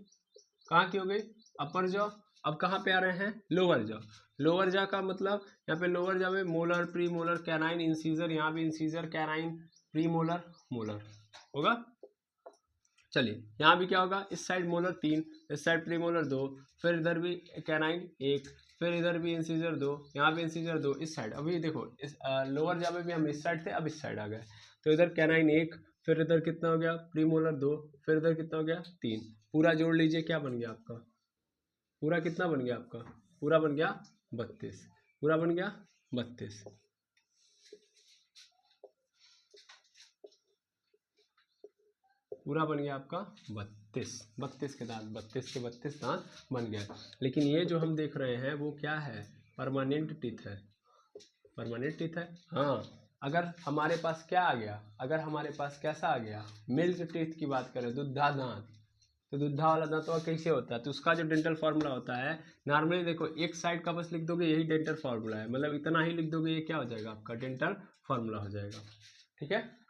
A: कहाँ की हो गई, अपर जॉ। अब कहाँ पे आ रहे हैं, लोअर जॉ। लोअर जॉ का मतलब यहाँ पे लोअर जॉ में molar pre molar canine incisor, यहाँ भी incisor canine pre molar molar होगा। चलिए यहाँ भी क्या होगा, इस साइड मोलर 3, इस साइड प्री मोलर 2, फिर इधर भी कैनाइन 1, फिर इधर भी इंसीजर 2, यहाँ भी इंसीजर 2, इस साइड। अभी देखो इस लोअर जॉ में भी हम इस साइड थे, अब इस साइड आ गए, तो इधर कैनाइन 1, फिर इधर कितना हो गया प्री मोलर 2, फिर इधर कितना हो गया 3। पूरा जोड़ लीजिए, क्या बन गया आपका, पूरा कितना बन गया आपका, पूरा बन गया 32, पूरा बन गया 32। पूरा बन गया आपका 32 के दांत, 32 दांत बन गया। लेकिन ये जो हम देख रहे हैं वो क्या है, परमानेंट टीथ है, परमानेंट टीथ है। हाँ, अगर हमारे पास क्या आ गया, अगर हमारे पास कैसा आ गया, मिल्क टीथ की बात करें, दुग्धा दांत, तो दुग्धा वाला दांत तो कैसे होता है, तो उसका जो डेंटल फार्मूला होता है, नॉर्मली देखो एक साइड का बस लिख दोगे, यही डेंटल फार्मूला है, मतलब इतना ही लिख दोगे, ये क्या हो जाएगा आपका डेंटल फार्मूला हो जाएगा, ठीक है।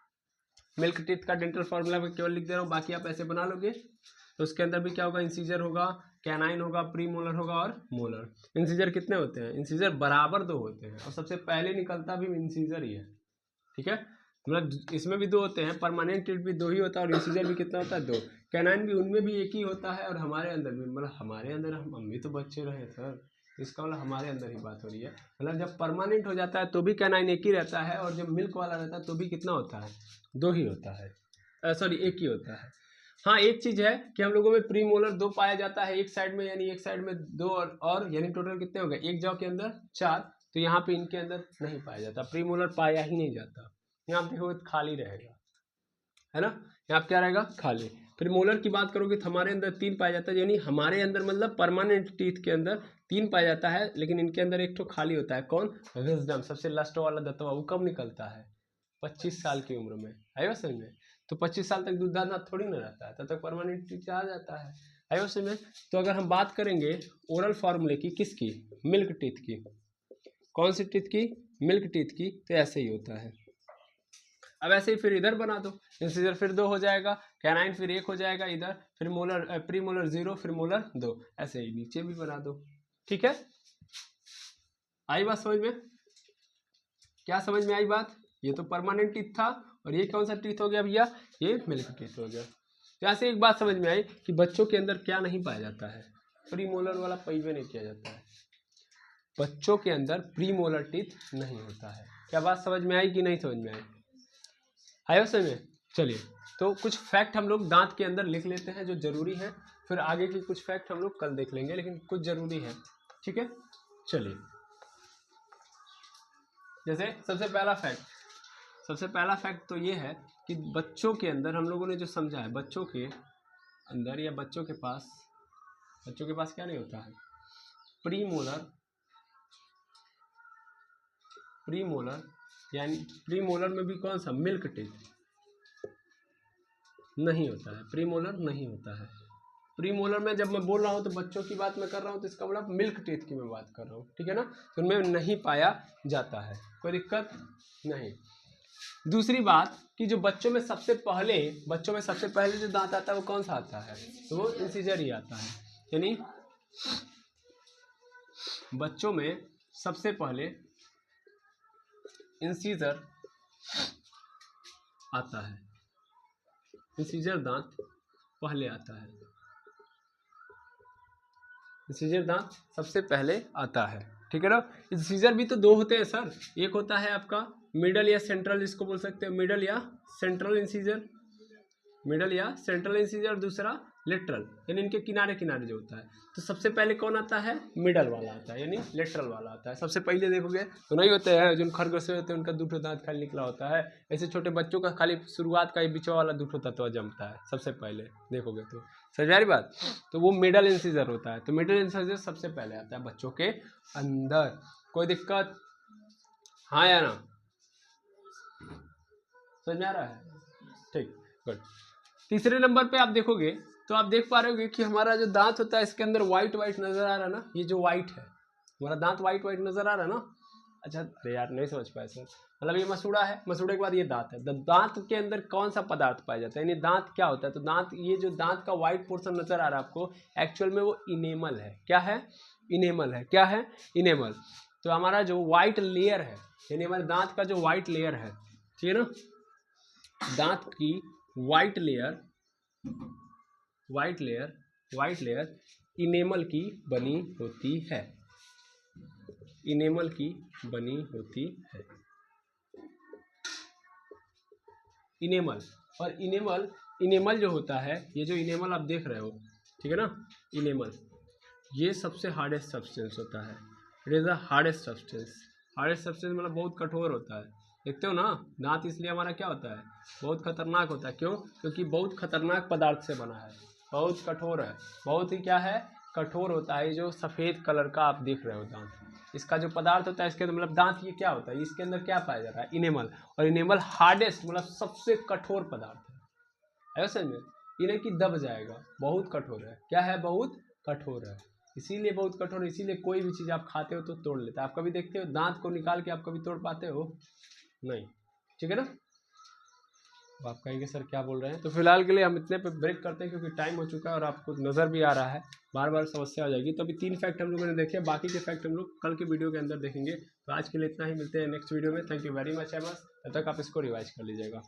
A: मिल्क टीथ का डेंटल फार्मूला मैं केवल लिख दे रहा हूँ, बाकी आप ऐसे बना लोगे। तो उसके अंदर भी क्या होगा, इंसीजर होगा, कैनाइन होगा, प्री मोलर होगा और मोलर। इंसीजर कितने होते हैं, इंसीजर बराबर 2 होते हैं, और सबसे पहले निकलता भी इंसीजर ही है, ठीक है। मतलब इसमें भी 2 होते हैं, परमानेंट टीथ भी 2 ही होता है, और इंसीजर भी कितना होता है 2, कैनाइन भी उनमें भी 1 ही होता है, और हमारे अंदर भी, मतलब हमारे अंदर हम भी तो बच्चे रहे सर, इसका मतलब हमारे अंदर ही बात हो रही है। मतलब जब परमानेंट हो जाता है तो भी कैनाइन 1 ही रहता है, और जब मिल्क वाला रहता है तो भी कितना होता है, 2 ही होता है, सॉरी 1 ही होता है। हाँ, एक चीज है कि हम लोगों में प्री मोलर 2 पाया जाता है एक साइड में, यानी एक साइड में 2 और यानी टोटल कितने हो गए, एक जॉ के अंदर 4, तो यहाँ पे इनके अंदर नहीं पाया जाता, प्री मोलर पाया ही नहीं जाता। यहाँ देखो खाली रहेगा, है ना, यहाँ क्या रहेगा, खाली। फिर मोलर की बात करोगे तो हमारे अंदर 3 पाया जाता है, यानी हमारे अंदर मतलब परमानेंट टीथ के अंदर 3 पाया जाता है, लेकिन इनके अंदर एक तो खाली होता है, कौन, विजडम, सबसे लास्ट वाला दंतवा। वो कब निकलता है, 25 साल की उम्र में, आएगा समझ में। तो 25 साल तक दूध दांत थोड़ी ना रहता है, तब तक परमानेंट टीथ आ जाता है, आएगा समझ में। तो अगर हम बात करेंगे ओरल फार्मूले की, किसकी, मिल्क टीथ की, कौन सी टीथ की, मिल्क टीथ की, तो ऐसे ही होता है। अब ऐसे ही फिर इधर बना दो, इंसीजर फिर 2 हो जाएगा, कैनाइन फिर 1 हो जाएगा इधर, फिर मोलर प्री मोलर 0, फिर मोलर 2, ऐसे ही नीचे भी बना दो, ठीक है। आई बात समझ में, क्या समझ में आई बात। ये तो परमानेंट टीथ था, और ये कौन सा टीथ हो गया भैया, ये मिल्क टीथ हो गया। तो ऐसे एक बात समझ में आई कि बच्चों के अंदर क्या नहीं पाया जाता है, प्री मोलर वाला पैवे नहीं किया जाता है, बच्चों के अंदर प्री मोलर टीथ नहीं होता है। क्या बात समझ में आई कि नहीं समझ में आई, आयो समझ में। चलिए, तो कुछ फैक्ट हम लोग दांत के अंदर लिख लेते हैं जो जरूरी है, फिर आगे की कुछ फैक्ट हम लोग कल देख लेंगे, लेकिन कुछ जरूरी है, ठीक है। चलिए, जैसे सबसे पहला फैक्ट तो ये है कि बच्चों के अंदर हम लोगों ने जो समझा है, बच्चों के अंदर या बच्चों के पास क्या नहीं होता है, प्री मोलर, यानी प्री मोलर में भी कौन सा, मिल्क टीथ नहीं होता है, प्री मोलर नहीं होता है। प्री मोलर में जब मैं बोल रहा हूँ तो बच्चों की बात मैं कर रहा हूँ, तो इसका मतलब मिल्क टीथ की मैं बात कर रहा हूँ, ठीक है ना। तो उनमें नहीं पाया जाता है, कोई दिक्कत नहीं। दूसरी बात कि जो बच्चों में सबसे पहले जो दांत आता है वो कौन सा आता है, तो वो इंसीजर ही आता है, यानी बच्चों में सबसे पहले इंसीजर आता है, इंसीजर दांत पहले आता है, इंसीजर दांत सबसे पहले आता है, ठीक है ना। इंसीजर भी तो 2 होते हैं सर, एक होता है आपका मिडल या सेंट्रल, इसको बोल सकते हो मिडल या सेंट्रल इंसीजर, दूसरा लेटरल, यानी इनके किनारे किनारे जो होता है। तो सबसे पहले कौन आता है? मिडल वाला आता है, यानी लेटरल वाला आता है। सबसे पहले देखोगे तो नहीं होते हैं जो खरगोश होते हैं उनका दूठो दांत खाली निकला होता है, ऐसे छोटे बच्चों का खाली शुरुआत का ही बीचवा वाला दूठो तत्व जमता है सबसे पहले देखोगे तो। समझ आ रही बात? तो वो मिडल इंसीजर होता है। तो मिडल इंसीजर सबसे पहले आता है बच्चों के अंदर। कोई दिक्कत? हाँ या ना? समझ में आ रहा है? ठीक, गुड। तीसरे नंबर पे आप देखोगे तो आप देख पा रहे होगे कि हमारा जो दांत होता है इसके अंदर व्हाइट व्हाइट नजर आ रहा है ना, ये जो व्हाइट है हमारा दांत व्हाइट व्हाइट नजर आ रहा है ना। अच्छा, अरे यार नहीं समझ पाए सर, मतलब ये मसूड़ा है, मसूड़े के बाद ये दांत है। दांत के अंदर कौन सा पदार्थ पाया जाता है, यानी दांत क्या होता है? तो दांत, ये जो दांत का व्हाइट पोर्शन नजर आ रहा है आपको, एक्चुअल में वो इनेमल है। क्या है? इनेमल है। क्या है? इनेमल। तो हमारा जो व्हाइट लेयर है, यानी हमारे दांत का जो व्हाइट लेयर है, ठीक है ना, दांत की white layer, white layer enamel की बनी होती है, इनेमल की बनी होती है। इनेमल, और इनेमल जो होता है, ये जो इनेमल आप देख रहे हो, ठीक है ना, इनेमल ये सबसे हार्डेस्ट सब्सटेंस होता है। It is the hardest substance. Hardest substance मतलब बहुत कठोर होता है। देखते हो ना, दांत इसलिए हमारा क्या होता है? बहुत खतरनाक होता है। क्यों? क्योंकि बहुत खतरनाक पदार्थ से बना है, बहुत कठोर है, बहुत ही क्या है? कठोर होता है। जो सफ़ेद कलर का आप देख रहे हो दांत, इसका जो पदार्थ होता है इसके अंदर, मतलब दांत ये क्या होता है, इसके अंदर क्या पाया जा रहा है? इनेमल। और इनेमल हार्डेस्ट मतलब सबसे कठोर पदार्थ है। ऐसे में इन्हें की दब जाएगा, बहुत कठोर है। क्या है? बहुत कठोर है। इसीलिए बहुत कठोर, इसीलिए कोई भी चीज़ आप खाते हो तो तोड़ लेता है। आप कभी देखते हो दांत को निकाल के आप कभी तोड़ पाते हो? नहीं, ठीक है ना। आप कहेंगे सर क्या बोल रहे हैं, तो फिलहाल के लिए हम इतने पे ब्रेक करते हैं क्योंकि टाइम हो चुका है और आपको नज़र भी आ रहा है, बार बार समस्या हो जाएगी। तो अभी 3 फैक्ट हम लोगों ने देखे, बाकी के फैक्ट हम लोग कल के वीडियो के अंदर देखेंगे। तो आज के लिए इतना ही, मिलते हैं नेक्स्ट वीडियो में। थैंक यू वेरी मच एमस, तब तक आप इसको रिवाइज कर लीजिएगा।